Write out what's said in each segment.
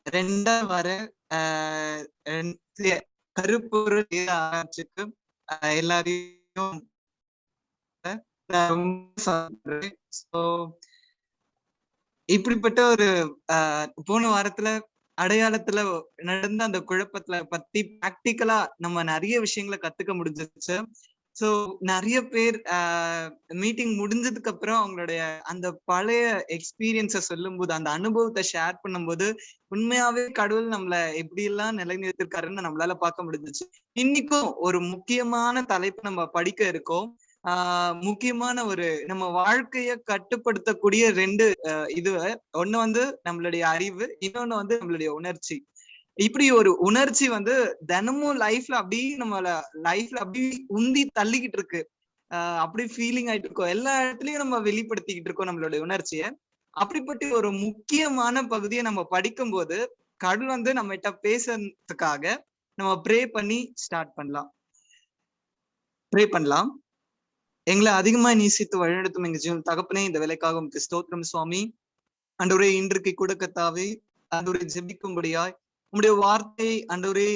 2 வர கருப்பொருள் ஆராய்ச்சிக்கு எல்லாரையும் இப்படிப்பட்ட ஒரு போன வாரத்துல அடையாளத்துல நடந்த அந்த குழப்பத்துல பத்தி பிராக்டிக்கலா நம்ம நிறைய விஷயங்களை கத்துக்க முடிஞ்சிருச்சு. சோ நிறைய பேர் மீட்டிங் முடிஞ்சதுக்கு அப்புறம் அவங்களுடைய அந்த பழைய எக்ஸ்பீரியன்ஸ சொல்லும் போது, அந்த அனுபவத்தை ஷேர் பண்ணும்போது உண்மையாவே கடவுள் நம்மள எப்படி எல்லாம் நிலைநிறுத்திருக்காருன்னு நம்மளால பார்க்க முடிஞ்சிச்சு. இன்னைக்கும் ஒரு முக்கியமான தலைப்பு நம்ம படிக்க இருக்கோம். முக்கியமான ஒரு நம்ம வாழ்க்கைய கட்டுப்படுத்தக்கூடிய 2 இது ஒண்ணு வந்து நம்மளுடைய அறிவு, இன்னொன்னு வந்து நம்மளுடைய உணர்ச்சி. இப்படி ஒரு உணர்ச்சி வந்து தினமும் லைஃப்ல அப்படியே உந்தி தள்ளிக்கிட்டு இருக்கு. அப்படி ஃபீலிங் ஆயிட்டு இருக்கோம். எல்லா இடத்துலயும் நம்ம வெளிப்படுத்திக்கிட்டு இருக்கோம் நம்மளுடைய உணர்ச்சிய. அப்படிப்பட்ட ஒரு முக்கியமான பகுதியை நம்ம படிக்கும்போது கடவுள் வந்து நம்மகிட்ட பேசுறதுக்காக நம்ம ப்ரே பண்ணி ஸ்டார்ட் பண்ணலாம். ப்ரே பண்ணலாம். எங்களை அதிகமா நேசித்து வழிநடத்தும் எங்க ஜீவன் தகப்பனே, இந்த வேலைக்காக உங்களுக்கு ஸ்தோத்திரம் சுவாமி. ஆண்டவரே, இன்றைக்கு கூட கர்த்தாவே, ஆண்டவரே ஜெபிக்கும்படியாய் உம்முடைய வார்த்தையை ஆண்டவரே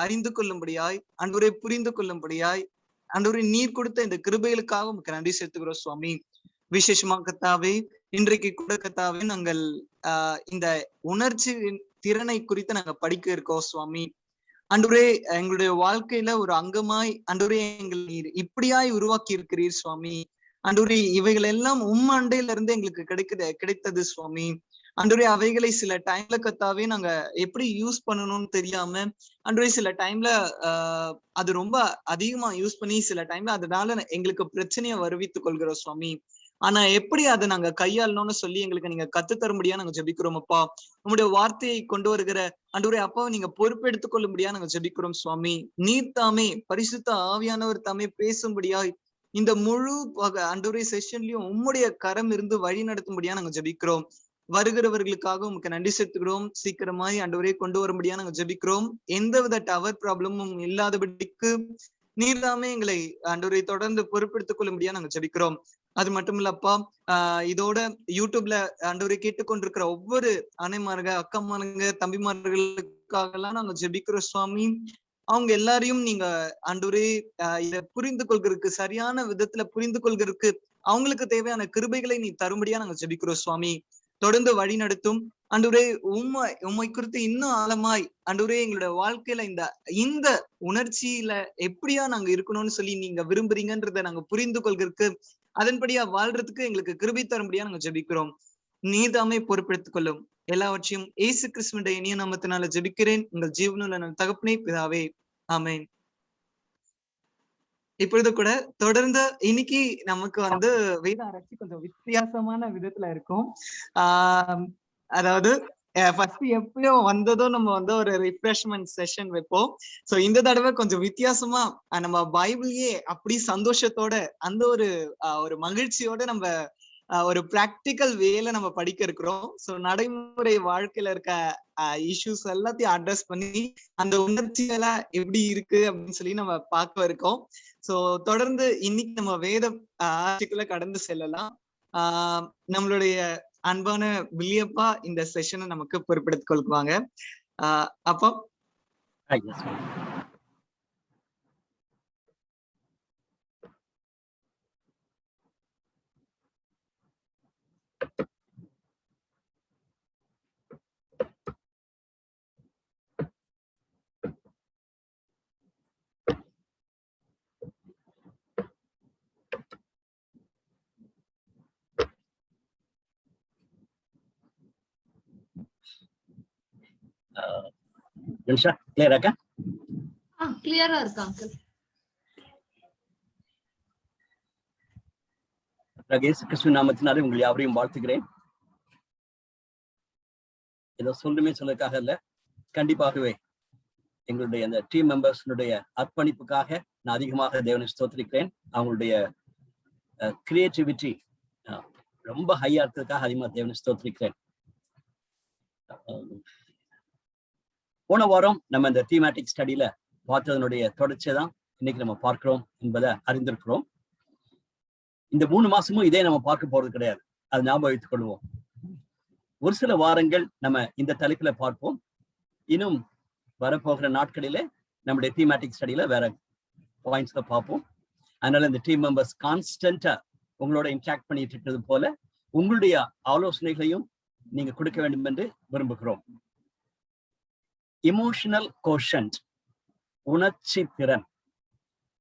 அறிந்து கொள்ளும்படியாய், ஆண்டவரே புரிந்து கொள்ளும்படியாய், ஆண்டவரே நீர் கொடுத்த இந்த கிருபைகளுக்காக உங்களுக்கு நன்றி செலுத்துகிறோம் சுவாமி. விசேஷமா கர்த்தாவே, இன்றைக்கு கூட கர்த்தாவே நாங்கள் இந்த உணர்ச்சி திறனை குறித்து நாங்க படிக்க இருக்கோம் சுவாமி. ஆண்டவரே, எங்களுடைய வாழ்க்கையில ஒரு அங்கமாய் ஆண்டவரே எங்கள் நீர் இப்படியாய் உருவாக்கி இருக்கிறீர் சுவாமி. ஆண்டவரே, இவைகள் எல்லாம் அண்டையில இருந்து எங்களுக்கு கிடைத்தது சுவாமி. ஆண்டவரே, அவைகளை சில டைம்ல கர்த்தாவே நாங்க எப்படி யூஸ் பண்ணணும்னு தெரியாம, ஆண்டவரே சில டைம்ல அது ரொம்ப அதிகமா யூஸ் பண்ணி சில டைம்ல அதனால எங்களுக்கு பிரச்சனையை வருவித்துக் கொள்கிறோம் சுவாமி. ஆனா எப்படி அதை நாங்க கையாளணும்னு சொல்லி எங்களுக்கு நீங்க கத்து தரும்படியா நாங்க ஜெபிக்கிறோம் அப்பா. உங்களுடைய வார்த்தையை கொண்டு வருகிற ஆண்டவரே அப்பாவை நீங்க பொறுப்பெடுத்துக் கொள்ளும்படியா நாங்க ஜெபிக்கிறோம் சுவாமி. நீர் தாமே, பரிசுத்த ஆவியானவர் தாமே பேசும்படியாய் இந்த முழு ஆண்டவரே செஷன்லயும் உம்முடைய கரம் இருந்து வழி நடத்தும்படியா நாங்க ஜெபிக்கிறோம். வருகிறவர்களுக்காக உங்களுக்கு நன்றி செலுத்துகிறோம். சீக்கிரமாய் ஆண்டவரே கொண்டு வரும்படியா நாங்க ஜெபிக்கிறோம். எந்தவித டவர் ப்ராப்ளமும் இல்லாதபடிக்கு நீர்தாமே எங்களை ஆண்டவரை தொடர்ந்து பொறுப்பெடுத்துக் கொள்ளும்படியா நாங்க ஜெபிக்கிறோம். அது மட்டும் இல்லப்பா, இதோட யூடியூப்ல ஆண்டவரை கேட்டுக்கொண்டிருக்கிற ஒவ்வொரு அன்னைமாருங்க, அக்காமாருங்க, தம்பிமார்களுக்காக எல்லாம் நாங்க ஜெபிக்கிறோம் சுவாமி. அவங்க எல்லாரையும் நீங்க ஆண்டவரே இதை புரிந்து கொள்கிறதுக்கு, சரியான விதத்துல புரிந்து கொள்கிறதுக்கு அவங்களுக்கு தேவையான கிருபைகளை நீ தரும்படியா நாங்க ஜெபிக்கிறோம் சுவாமி. தொடர்ந்து வழி நடத்தும் ஆண்டவரே. உம்மை குறித்து இன்னும் ஆழமாய் ஆண்டவரே எங்களுடைய வாழ்க்கையில இந்த உணர்ச்சியில எப்படியா நாங்க இருக்கணும்னு சொல்லி நீங்க விரும்புறீங்கன்றத நாங்க புரிந்து கொள்கிறதுக்கு, அதன்படியா வாழ்றதுக்கு எங்களுக்கு கிருபை தரும்படியா நாங்க ஜெபிக்கிறோம். நீதாமே பொறுப்பெடுத்துக் கொள்ளும். எல்லாவற்றையும் இயேசு கிறிஸ்துவினுடைய இனிய நாமத்தினால ஜெபிக்கிறேன் உங்கள் ஜீவனுள்ள தகப்பனே பிதாவே, ஆமென். இப்பொழுது கூட தொடர்ந்து இன்னைக்கு நமக்கு வந்து வேத ஆராய்ச்சி கொஞ்சம் வித்தியாசமான விதத்துல இருக்கும். அதாவது ஃபர்ஸ்ட் எப்பயும் வந்ததும் நம்ம வந்து ஒரு ரிஃப்ரெஷ்மெண்ட் செஷன் வைப்போம். சோ இந்த தடவை கொஞ்சம் வித்தியாசமா நம்ம பைபிளையே அப்படி சந்தோஷத்தோட அந்த ஒரு மகிழ்ச்சியோட நம்ம ஒரு பிராக்டிக்கல் வேல நம்ம படிக்க இருக்கிறோம். சோ நடைமுறை வாழ்க்கையில இருக்க இஷ்யூஸ் எல்லாத்தையும் அட்ரஸ் பண்ணி அந்த உணர்ச்சிகளா எப்படி இருக்கு அப்படின்னு சொல்லி நம்ம பார்க்க இருக்கோம். சோ தொடர்ந்து இன்னைக்கு நம்ம வேத ஆட்சிக்குள்ள கடந்து செல்லலாம். நம்மளுடைய அன்பான வில்லியப்பா இந்த செஷனை நமக்கு பொறுப்பெடுத்துக் கொள்வாங்க. அப்போ கிளியரா இருக்கா? கிளியரா இருக்கா அங்கிள்? இயேசு கிறிஸ்து நாமத்தினாலே உங்களை யாவரையும் வாழ்த்துகிறேன். ஏதோ சொல்லுமே சொல்லக்காக இல்ல, கண்டிப்பாகவே எங்களுடைய அந்த டீம் மெம்பர்ஸ்னுடைய அர்ப்பணிப்புக்காக நான் அதிகமாக தேவனை ஸ்தோத்திரிக்கிறேன். அவங்களுடைய கிரியேட்டிவிட்டி ரொம்ப ஹையா இருக்கிறதுக்காக அதிகமாக தேவனை ஸ்தோத்திரிக்கிறேன். போன வாரம் நம்ம இந்த தீமேட்டிக் ஸ்டடியில பார்த்ததனுடைய தொடர்ச்சியை தான் இன்னைக்கு நம்ம பார்க்கிறோம் என்பதை அறிந்திருக்கிறோம். இந்த 3 மாசமும் இதே நம்ம பார்க்க போறது கிடையாது, அது ஞாபகம் வைத்துக் கொள்வோம். ஒரு சில வாரங்கள் நம்ம இந்த தலைப்புல பார்ப்போம், இன்னும் வரப்போகிற நாட்களிலே நம்முடைய தீமேட்டிக் ஸ்டடியில வேற பாயிண்ட்ஸ்ல பார்ப்போம். அதனால இந்த டீம் மெம்பர்ஸ் கான்ஸ்டன்டா உங்களோட இன்ட்ராக்ட் பண்ணிட்டு இருக்கிறது போல உங்களுடைய ஆலோசனைகளையும் நீங்க கொடுக்க வேண்டும் என்று விரும்புகிறோம். இமோஷனல் கோஷன்ட், உணர்ச்சி திறன்.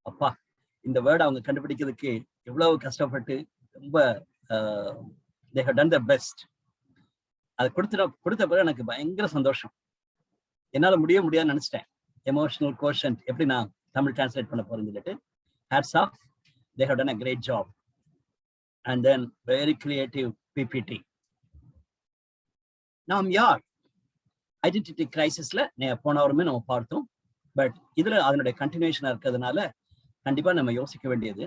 அப்பா, இந்த வேர்டை அவங்க கண்டுபிடிக்கிறதுக்கு எவ்வளவு கஷ்டப்பட்டு ரொம்ப they have done their best. அது கொடுத்த பிறகு எனக்கு பயங்கர சந்தோஷம். என்னால முடியாதுன்னு நினைச்சிட்டேன். எமோஷனல் கோஷன்ட் எப்படி நான் தமிழ் டிரான்ஸ்லேட் பண்ண போறேன்னு சொல்லிட்டு hats off, they have done a great job. And then very creative PPT. நாம் யார் ஐடென்டிட்டி கிரைசிஸ்ல போன வாரமே நம்ம பார்த்தோம். பட் இதுல அதனுடைய கண்டினியூஷனா இருக்கிறதுனால கண்டிப்பா நம்ம யோசிக்க வேண்டியது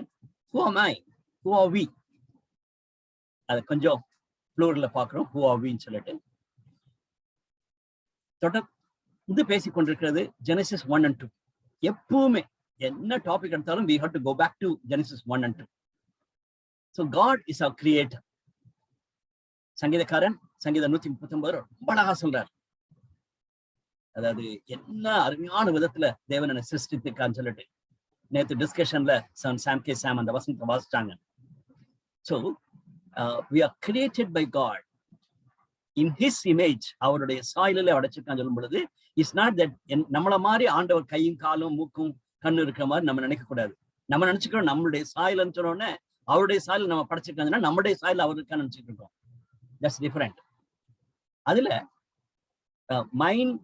who am I, who are we. அதை கொஞ்சம் ப்ளூரல்ல பார்க்கிறோம், who are we சொல்லிட்டு. தொடர்ந்து பேசிக் கொண்டிருக்கிறது Genesis 1 and 2. எப்பவுமே என்ன டாபிக் எடுத்தாலும் we have to go back to Genesis 1 and 2. So God is our creator. சங்கீதக்காரன் சங்கீதம் 139 ரொம்ப அழகா சொல்றார். அதாவது என்ன அருமையான விதத்துல தேவன் என்னை சிருஷ்டித்திருக்கான்னு சொல்லிட்டு நேற்று டிஸ்கஷன்ல சாம் அந்த வசனத்தை வாசிச்சாங்க. So we are created by God in his image. அவருடைய சாயலில் அடைச்சிருக்கான்னு சொல்லும் பொழுது இட்ஸ் நாட் தட் நம்மள மாதிரி ஆண்டவர் கையும் காலும் மூக்கும் கண்ணு இருக்கிற மாதிரி நம்ம நினைக்க கூடாது. நம்ம நினைச்சுக்கிறோம் நம்மளுடைய சாயல்னு சொன்னோடனே அவருடைய சாயல் நம்ம படைச்சிருக்காங்கன்னா நம்முடைய சாயல் அவருக்கான நினைச்சுட்டு இருக்கோம். That's different. அதுல மைண்ட்,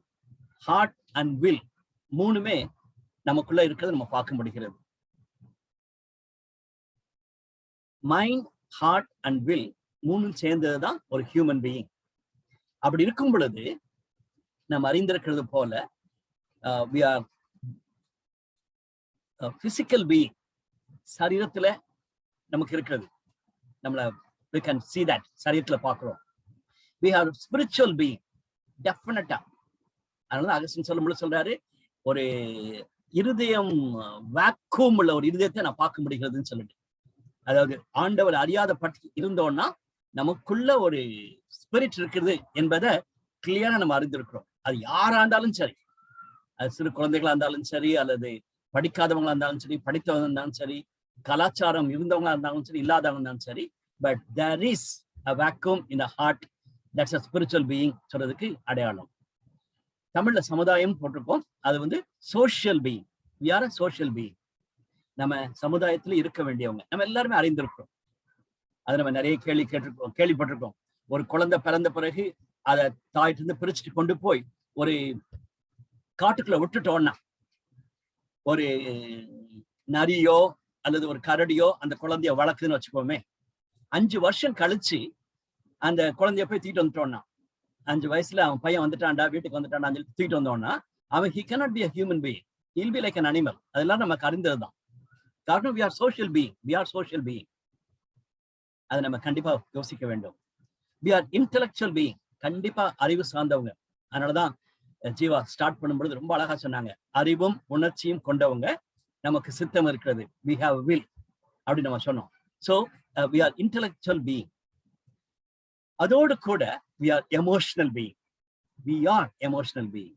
ஹார்ட் அண்ட் வில் மூணுமே நமக்குள்ள இருக்கிறது நம்ம பார்க்க முடிகிறது. மைண்ட், ஹார்ட் அண்ட் வில் மூணும் சேர்ந்ததுதான் ஒரு ஹியூமன் பீயிங். அப்படி இருக்கும் பொழுது நம்ம அறிந்திருக்கிறது போல we are physical being. சரீரத்துல நமக்கு இருக்கிறது, நம்மள we can see that சரீரத்துல பார்க்கிறோம். we have spiritual being definitely. அதனால அகஸ்டின் சொல்லும்போது சொல்றாரு, ஒரு இருதயம் வேக்கூம் உள்ள ஒரு இருதயத்தை நான் பார்க்க முடிகிறதுன்னு சொல்லிட்டு. அதாவது ஆண்டவர் அறியாத பற்றி இருந்தோம்னா நமக்குள்ள ஒரு ஸ்பிரிட் இருக்குது என்பதை கிளியரா நம்ம அறிந்திருக்கிறோம். அது யாரா இருந்தாலும் சரி, அது சிறு குழந்தைகளா இருந்தாலும் சரி, அல்லது படிக்காதவங்களா இருந்தாலும் சரி, படித்தவங்க இருந்தாலும் சரி, கலாச்சாரம் இருந்தவங்களா இருந்தாலும் சரி, இல்லாதவங்க இருந்தாலும் சரி, but there is a vacuum in the heart, that's a spiritual being சொல்றதுக்கு அடையாளம். தமிழ்ல சமுதாயம் போட்டிருக்கோம், அது social being. we are a social being. நம்ம சமுதாயத்துல இருக்க வேண்டியவங்க நம்ம எல்லாருமே அறிந்திருக்கிறோம். அதை நம்ம நிறைய கேள்விப்பட்டிருக்கோம். ஒரு குழந்தை பிறந்த பிறகு அதை தாயிட்டு இருந்து பிரிச்சுட்டு கொண்டு போய் ஒரு காட்டுக்குள்ள விட்டுட்டோம்னா ஒரு நரியோ அல்லது ஒரு கரடியோ அந்த குழந்தைய வளர்க்குதுன்னு வச்சுக்கோமே, 5 வருஷம் கழிச்சு அந்த குழந்தைய போய் தூக்கிட்டு வந்துட்டோம்னா, 5 வயசுல அவன் பையன் வந்துட்டான்டா, வீட்டுக்கு வந்துட்டான்டா தூக்கிட்டு வந்தோம்னா, அவன் he cannot be a human being, he'll be like an animal. அதெல்லாம் நமக்கு அறிந்ததுதான். காரணம் we are social being, we are social being. அதை நம்ம கண்டிப்பா யோசிக்க வேண்டும். we are intellectual being, கண்டிப்பா அறிவு சார்ந்தவங்க. அதனாலதான் ஜீவா ஸ்டார்ட் பண்ணும்பொழுது ரொம்ப அழகா சொன்னாங்க, அறிவும் உணர்ச்சியும் கொண்டவங்க, நமக்கு சித்தம் இருக்கிறது, we have will அப்படி நம்ம சொன்னோம். so we are intellectual being. அதோடு கூட we are emotional being, we are emotional being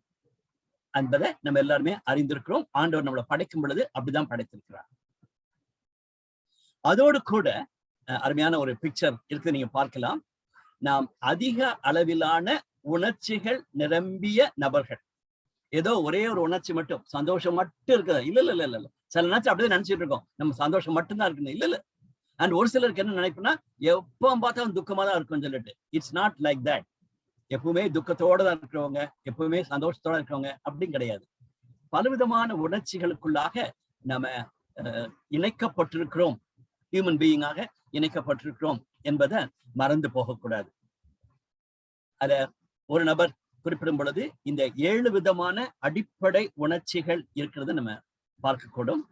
என்பதை நம்ம எல்லாருமே அறிந்திருக்கிறோம். ஆண்டவர் நம்மளை படைக்கும் பொழுது அப்படிதான் படைத்திருக்கிறார். அதோடு கூட அருமையான ஒரு பிக்சர் இருக்கு, நீங்க பார்க்கலாம். நாம் அதிக அளவிலான உணர்ச்சிகள் நிரம்பிய நபர்கள். ஏதோ ஒரே ஒரு உணர்ச்சி மட்டும், சந்தோஷம் மட்டும் இருக்குது, இல்ல. சில நேரத்தில் அப்படியே நினைச்சிட்டு இருக்கோம் நம்ம சந்தோஷம் மட்டும்தான் இருக்குன்னு. இல்ல. அண்ட் ஒரு சிலருக்கு என்ன நினைப்புனா எப்போ பார்த்தாலும் துக்கமா தான் இருக்கும்னு சொல்லிட்டு. It's not like that. எப்பவுமே துக்கத்தோட தான் இருக்கிறவங்க, எப்பவுமே சந்தோஷத்தோட இருக்கிறவங்க அப்படின்னு கிடையாது. பலவிதமான உணர்ச்சிகளுக்குள்ளாக நம்ம இணைக்கப்பட்டிருக்கிறோம், ஹியூமன் பீயிங்காக இணைக்கப்பட்டிருக்கிறோம் என்பதை மறந்து போகக்கூடாது. அத ஒரு நபர் குறிப்பிடும் பொழுது இந்த 7 விதமான அடிப்படை உணர்ச்சிகள் இருக்கிறது நம்ம பார்க்கக்கூடும்.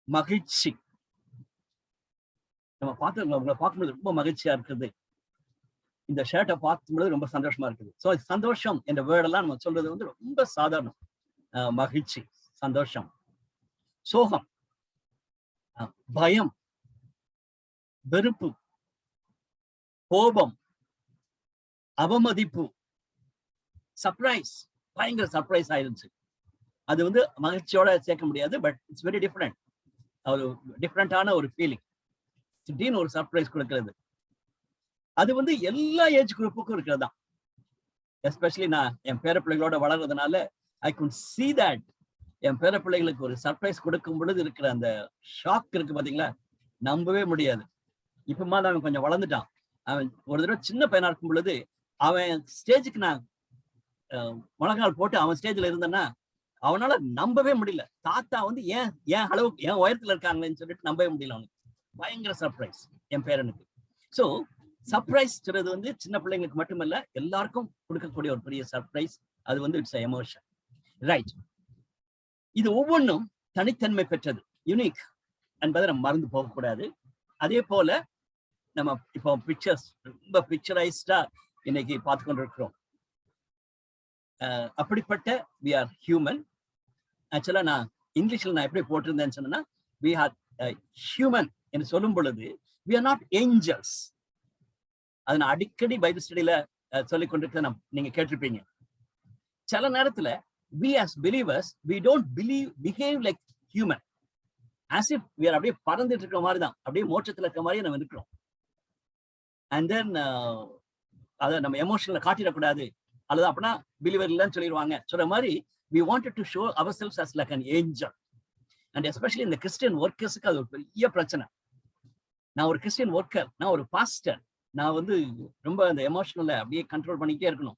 மகிழ்ச்சி, நம்ம உங்களை பார்க்கும்போது ரொம்ப மகிழ்ச்சியா இருக்குது. இந்த ஷர்ட்டை பார்க்கும்போது ரொம்ப சந்தோஷமா இருக்குது. ஸோ சந்தோஷம் என்ற வேர்டெல்லாம் நம்ம சொல்றது ரொம்ப சாதாரணம். மகிழ்ச்சி, சந்தோஷம். சோகம், பயம், வெறுப்பு, கோபம், அவமதிப்பு, சர்ப்ரைஸ், பயங்கர சர்ப்ரைஸ் ஆயிருச்சு. அது வந்து மகிழ்ச்சியோட சேர்க்க முடியாது, பட் இட்ஸ் வெரி டிஃப்ரெண்ட். ஒரு டிஃப்ரெண்டான ஒரு ஃபீலிங். திடீர்னு ஒரு சர்ப்ரைஸ் கொடுக்கிறது. அது வந்து எல்லா ஏஜ் குரூப்புக்கும் இருக்கிறது தான். எஸ்பெஷலி நான் என் பேர பிள்ளைகளோட வளர்றதுனால ஐ குட் see that என் பேர பிள்ளைகளுக்கு ஒரு சர்ப்ரைஸ் கொடுக்கும் பொழுது இருக்கிற அந்த ஷாக் இருக்கு பாத்தீங்களா, நம்பவே முடியாது. இப்பமா அவன் கொஞ்சம் வளர்ந்துட்டான். அவன் ஒரு தடவை சின்ன பையனா இருக்கும் பொழுது அவன் ஸ்டேஜுக்கு நான் முழங்கால் போட்டு அவன் ஸ்டேஜ்ல இருந்தேன்னா அவனால நம்பவே முடியல. தாத்தா வந்து ஏன் அளவுக்கு என் உயரத்துல இருக்காங்களேன்னு சொல்லிட்டு நம்பவே முடியல அவனுக்கு. பயங்கர சர்ப்ரைஸ் என் பேரனுக்கு. ஸோ சர்ப்ரைஸ்ங்கிறது வந்து சின்ன பிள்ளைங்களுக்கு மட்டுமல்ல, எல்லாருக்கும் கொடுக்கக்கூடிய ஒரு பெரிய சர்ப்ரைஸ். அது வந்து இட்ஸ் எமோஷன், ரைட்? இது ஒவ்வொன்றும் தனித்தன்மை பெற்றது, யூனிக் என்பதை நம்ம மறந்து போகக்கூடாது. அதே போல நம்ம இப்போ பிக்சர்ஸ் ரொம்ப பிக்சரைஸ்டா இன்னைக்கு பார்த்து கொண்டிருக்கிறோம். அப்படிப்பட்ட we are human. ஆக்சுவலா நான் இங்கிலீஷ்ல நான் எப்படி போட்டிருந்தேன்னு சொன்னா, we are human என்று சொல்லும் பொழுது we are not angels. அதை நான் அடிக்கடி பைபிள் ஸ்டடியில சொல்லிக் கொண்டிருக்க நீங்க கேட்டிருப்பீங்க. சில நேரத்துல we as believers we don't behave like human, as if we are அப்படியே பறந்துட்டு இருக்கிற மாதிரி தான், அப்படியே மோட்சத்துல இருக்கிற மாதிரியே நம்ம இருக்கிறோம். அண்ட் தென் அதை நம்ம எமோஷனல காட்டிடக்கூடாது, அல்லது அப்படின்னா பிலீவர் இல்லைன்னு சொல்லிடுவாங்க சொல்ற மாதிரி we wanted to show ourselves as like an angel. And especially இந்த கிறிஸ்டியன் ஒர்க்கர்ஸுக்கு அது ஒரு பெரிய பிரச்சனை. நான் ஒரு கிறிஸ்டியன் ஒர்க்கர், நான் ஒரு பாஸ்டர், நான் வந்து ரொம்ப அந்த எமோஷனலை அப்படியே கண்ட்ரோல் பண்ணிக்கிட்டே இருக்கணும்.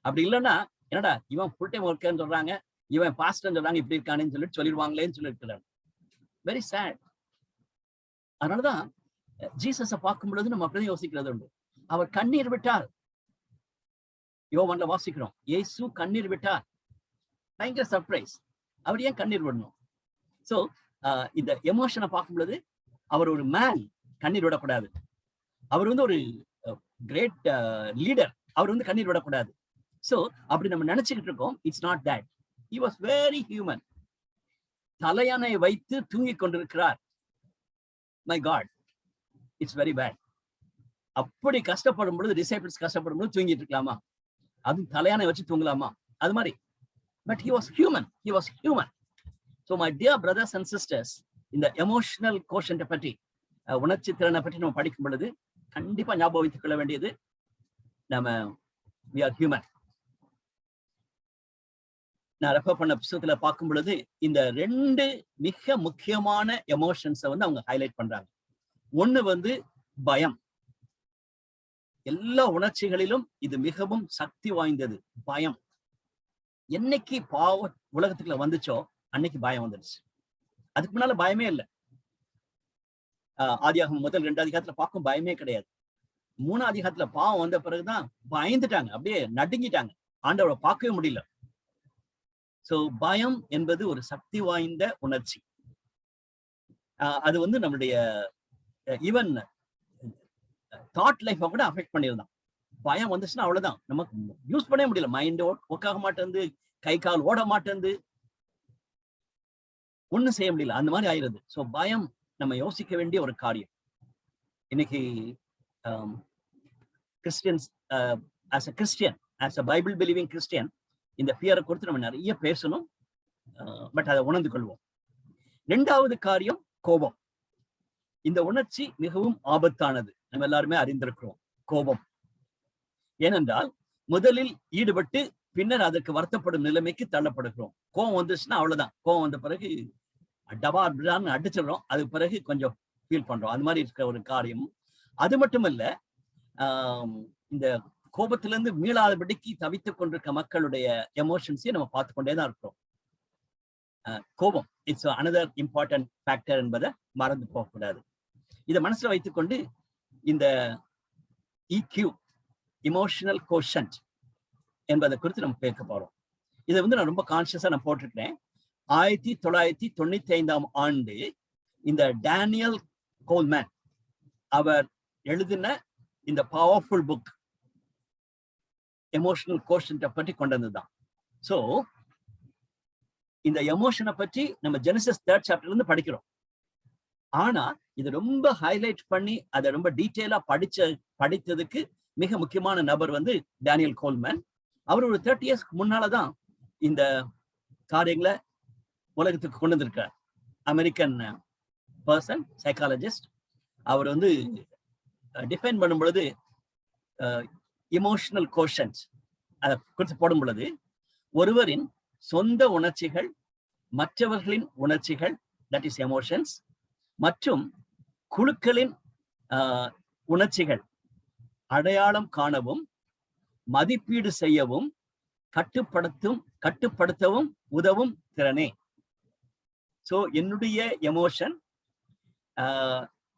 அப்படி இல்லைன்னா என்னடா இவன் ஃபுல் டைம் ஒர்க்கர்ன்னு சொல்றாங்க, இவன் பாஸ்டர்ன்னு சொல்றாங்க, இப்படி இருக்கானேன்னு சொல்லிட்டு சொல்லிடுவாங்களேன்னு சொல்லிட்டு வெரி சேட். அதனாலதான் ஜீசஸை பார்க்கும் பொழுது நம்ம அப்படியே யோசிக்கிறது உண்டு. அவர் கண்ணீர் விட்டார். யோவான்ல வாசிக்கிறோம், இயேசு கண்ணீர் விட்டார். பயங்கர சர்ப்ரைஸ். அவர் ஏன் கண்ணீர் விடணும்? ஸோ இந்த எமோஷனை பார்க்கும் பொழுது அவர் ஒரு மேன், கண்ணீர் விடக்கூடாது. அவர் வந்து ஒரு கிரேட் லீடர், அவர் வந்து கண்ணீர் விடக்கூடாது. ஸோ அப்படி நம்ம நினைச்சுக்கிட்டு இருக்கோம். It's not that. He was very human. தலையணை வைத்து தூங்கி கொண்டிருக்கிறார். My God, it's very bad. அப்படி கஷ்டப்படும் பொழுது, டிசைபிள்ஸ் கஷ்டப்படும் பொழுது தூங்கிட்டு இருக்கலாமா? அதுவும் தலையானை வச்சு தூங்கலாமா? அது மாதிரி. But he was human. He was human. So my dear brothers and sisters, இந்த எமோஷனல் கோஷன்ட்டை பற்றி, உணர்ச்சி திறனை பற்றி நம்ம படிக்கும் பொழுது கண்டிப்பா ஞாபகம் வைத்துக் கொள்ள வேண்டியது, நம்ம we are human. நான் ரெஃபர் பண்ண புத்தகத்துல பார்க்கும் பொழுது இந்த 2 மிக முக்கியமான எமோஷன்ஸை வந்து அவங்க ஹைலைட் பண்றாங்க. ஒண்ணு வந்து பயம். எல்லா உணர்ச்சிகளிலும் இது மிகவும் சக்தி வாய்ந்தது, பயம். என்னைக்கு பாவ உலகத்துக்குள்ள வந்துச்சோ அன்னைக்கு பயம் வந்துடுச்சு. அதுக்கு முன்னால பயமே இல்லை. ஆதியாகமம் முதல் 2 அதிகாரத்துல பார்க்கும் பயமே கிடையாது. 3 அதிகாரத்துல பாவம் வந்த பிறகுதான் பயந்துட்டாங்க, அப்படியே நடுங்கிட்டாங்க, ஆண்டவரை பார்க்கவே முடியல. சோ பயம் என்பது ஒரு சக்தி வாய்ந்த உணர்ச்சி. அது வந்து நம்மளுடைய ஈவன் தாட் லைஃபை கூட அஃபெக்ட் பண்ணிருந்தான். பயம் வந்துச்சுன்னா அவ்வளவுதான், நமக்கு யூஸ் பண்ணவே முடியல. மைண்ட் ஒர்க் ஆக மாட்டேங்குது, கை கால் ஓட மாட்டேங்குது, ஒண்ணும் செய்ய முடியல, அந்த மாதிரி ஆயிருது. ஸோ பயம் நம்ம யோசிக்க வேண்டிய ஒரு காரியம். இன்னைக்கு Christians, as a Christian, as a Bible believing Christian, இந்த ஃபியரை குறித்து நம்ம நிறைய பேசணும். பட் அதை உணர்ந்து கொள்வோம். 2வது காரியம் கோபம். இந்த உணர்ச்சி மிகவும் ஆபத்தானது, நம்ம எல்லாருமே அறிந்திருக்கிறோம். கோபம் ஏனென்றால் முதலில் ஈடுபட்டு பின்னர் அதற்கு வருத்தப்படும் நிலைமைக்கு தள்ளப்படுகிறோம். கோபம் வந்துச்சுன்னா அவ்வளவுதான். கோபம் வந்த பிறகு டபா அப்படின்னு அடிச்சிடறோம், அது பிறகு கொஞ்சம் ஃபீல் பண்றோம். அது மாதிரி இருக்கிற ஒரு காரியம். அது மட்டுமல்ல, இந்த கோபத்திலிருந்து மீளாதபடிக்கு தவித்துக் கொண்டிருக்க மக்களுடைய எமோஷன்ஸையும் நம்ம பார்த்து கொண்டேதான் இருக்கிறோம். கோபம் இட்ஸ் அனதர் இம்பார்ட்டன்ட் ஃபேக்டர் என்பதை மறந்து போகக்கூடாது. இதை மனசுல வைத்துக்கொண்டு இந்த EQ, இமோஷனல் கோஷன்ட் என்பதை குறித்து நம்ம பேச போறோம். இதை வந்து நான் ரொம்ப கான்சியஸா நான் போட்டிருக்கிறேன். 1995ஆம் ஆண்டு இந்த டேனியல் கோல்மேன் அவர் எழுதின இந்த பவர்ஃபுல் புக் எமோஷனல் கோஷன்ட்டை பற்றி கொண்டு வந்ததுதான். ஸோ இந்த எமோஷனை பற்றி நம்ம ஜெனசிஸ் 3rd சாப்டர்ல இருந்து படிக்கிறோம். ஆனா இது ரொம்ப ஹைலைட் பண்ணி அதை ரொம்ப டீட்டெயிலா படித்ததுக்கு மிக முக்கியமான நபர் வந்து டேனியல் கோல்மேன். அவர் ஒரு 30 இயர்ஸ்க்கு முன்னாலதான் இந்த காரியங்களை உலகத்துக்கு கொண்டு வந்திருக்கார். American person, psychologist. அவர் வந்து டிஃபைன் பண்ணும் பொழுது இமோஷனல் கோஷன்ஸ் அதை குறித்து போடும் பொழுது ஒருவரின் சொந்த உணர்ச்சிகள், மற்றவர்களின் உணர்ச்சிகள், தட் இஸ் எமோஷன்ஸ், மற்றும் குழுக்களின் உணர்ச்சிகள் அடையாளம் காணவும், மதிப்பீடு செய்யவும், கட்டுப்படுத்தவும் உதவும் திறனே. சோ என்னுடைய எமோஷன்,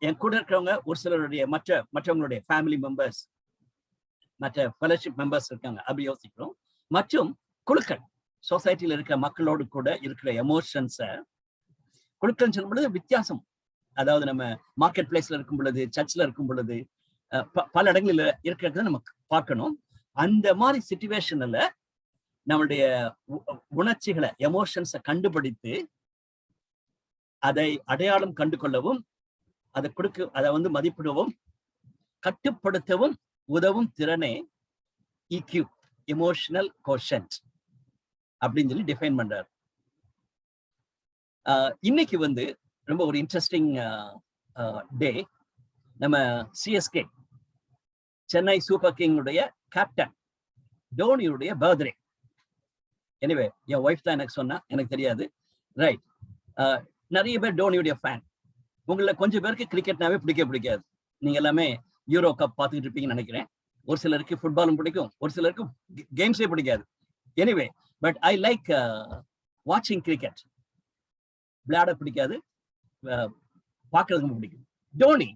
என் கூட இருக்கிறவங்க ஒரு சிலருடைய மற்றவங்களுடைய ஃபேமிலி மெம்பர்ஸ், மற்ற ஃபெலோஷிப் மெம்பர்ஸ் இருக்காங்க, அப்படி யோசிக்கிறோம். மற்றும் குழுக்கள், சொசைட்டில இருக்கிற மக்களோடு கூட இருக்கிற எமோஷன்ஸை குழுக்கள் சொல்லும் பொழுது வித்தியாசம். அதாவது நம்ம மார்க்கெட் பிளேஸ்ல இருக்கும் பொழுது, சர்ச்ல இருக்கும் பொழுது, பல இடங்களில் இருக்கிறத நம்ம பார்க்கணும். அந்த மாதிரி சிச்சுவேஷன்ல நம்மளுடைய உணர்ச்சிகளை, எமோஷன்ஸை கண்டுபிடித்து அதை அடையாளம் கண்டு கொள்ளவும், அதை வந்து மதிப்பிடவும், கட்டுப்படுத்தவும் உதவும் திறனே EQ, எமோஷனல் கோஷன்ட் அப்படின்னு சொல்லி டிஃபைன் பண்றாரு. இன்னைக்கு வந்து ரொம்ப ஒரு இன்ட்ரெஸ்டிங் டே. நம்ம CSK, சென்னை சூப்பர் கிங்குடைய கேப்டன் டோனியுடைய பர்த்டே. எனிவே என் ஒய்ஃப் தான் எனக்கு சொன்னா, எனக்கு தெரியாது. ரைட், நிறைய பேர் டோனியுடைய ஃபேன். உங்களை கொஞ்சம் பேருக்கு கிரிக்கெட்னாவே பிடிக்காது. நீங்க எல்லாமே யூரோ கப் பார்த்துக்கிட்டு இருப்பீங்கன்னு நினைக்கிறேன். ஒரு சிலருக்கு ஃபுட்பாலும் பிடிக்கும், ஒரு சிலருக்கு கேம்ஸே பிடிக்காது. எனிவே, பட் ஐ லைக் வாட்சிங் கிரிக்கெட். விளையாட பிடிக்காது, பார்க்கறதுக்கு பிடிக்கும். Dhoni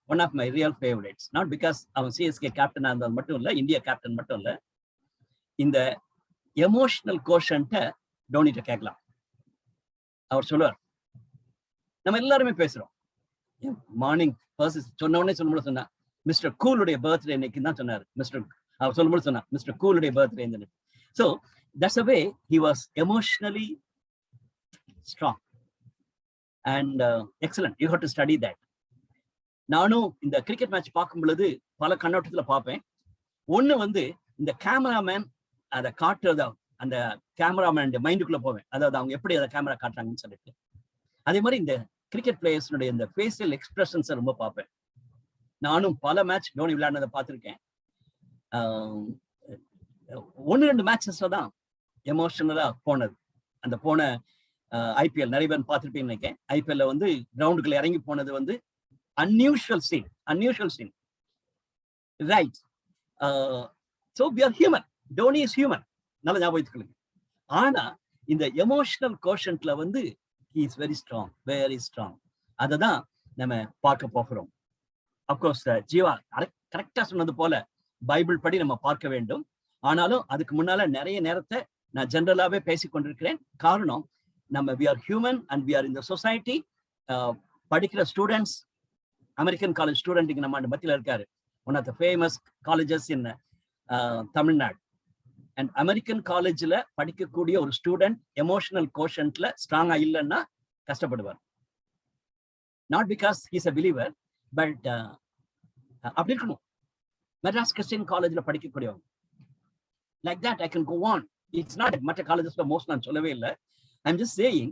one of my real favourites. Not because அவன் CSK கேப்டனா இருந்தால் மட்டும் இல்லை, இந்தியா கேப்டன் மட்டும் இல்லை. இந்த எமோஷனல் கோஷன்ட்ட டோனிட்ட கேட்கலாம். அவர் சொல்லுவார், நம்ம எல்லாருமே பேசுறோம். மார்னிங் சொன்ன உடனே சொல்லும்போது சொன்னா, மிஸ்டர் கூலுடைய பர்த்டே இன்னைக்கு தான் சொன்னார். அவர் சொல்லும்போது சொன்னா, மிஸ்டர் கூலுடைய birthday. So that's a way he was emotionally strong and excellent. You have to study that. நானும் இந்த கிரிக்கெட் மேட்ச் பார்க்கும் பொழுது பல கண்ணோட்டத்துல பார்ப்பேன். ஒண்ணு வந்து இந்த கேமராமேன் அதை காட்டுறதா, அந்த கேமராமேன் மைண்டுக்குள்ள போவேன். அதாவது அவங்க எப்படி அதை கேமரா காட்டுறாங்கன்னு சொல்லிட்டு. அதே மாதிரி இந்த கிரிக்கெட் பிளேயர்ஸ்னுடைய இந்த ஃபேஷியல் எக்ஸ்பிரஷன்ஸை ரொம்ப பார்ப்பேன். நானும் பல மேட்ச் டோனி விளையாடுனதை பார்த்துருக்கேன். 1-2 மேட்சஸ்ல தான் எமோஷனலா போனது. அந்த போன IPL நிறைய பேர் பார்த்துருப்பீங்கன்னு நினைக்கிறேன். IPL வந்து கிரவுண்டுக்குள்ள இறங்கி போனது வந்து unusual scene. Right. So we are human. Dhoni is human. நல்ல ஞாபகம் வச்சுக்கோங்க. ஆனா இந்த எமோஷனல் கோஷன்ட்ல வந்து he is very strong. அததான் நம்ம பார்க்க போகிறோம். அப்கோர்ஸ் ஜீவா கரெக்டா சொன்னது போல பைபிள் படி நம்ம பார்க்க வேண்டும். ஆனாலும் அதுக்கு முன்னால நிறைய நேரத்தை நான் ஜெனரலாவே பேசிக் கொண்டிருக்கிறேன். காரணம், நம்ம we are human and we are in the society. படிக்கிற ஸ்டூடெண்ட்ஸ், அமெரிக்கன் காலேஜ் ஸ்டூடெண்ட் இங்க நம்ம மத்தியில இருக்காரு. One of the famous colleges in Tamil Nadu. And American காலேஜ்ல படிக்கக்கூடிய ஒரு ஸ்டூடெண்ட் எமோஷனல் கோஷன்ட்ல ஸ்ட்ராங்கா இல்லைன்னா கஷ்டப்படுவார். Not because he's a believer, but அப்படி இருக்கணும். மெட்ராஸ் கிறிஸ்டியன் காலேஜ்ல படிக்கக்கூடியவங்க like that I can go on. It's not மற்ற காலேஜஸ்ல மோஸ்ட் நான் சொல்லவே இல்லை. ஐம் ஜஸ்ட் சேயிங்,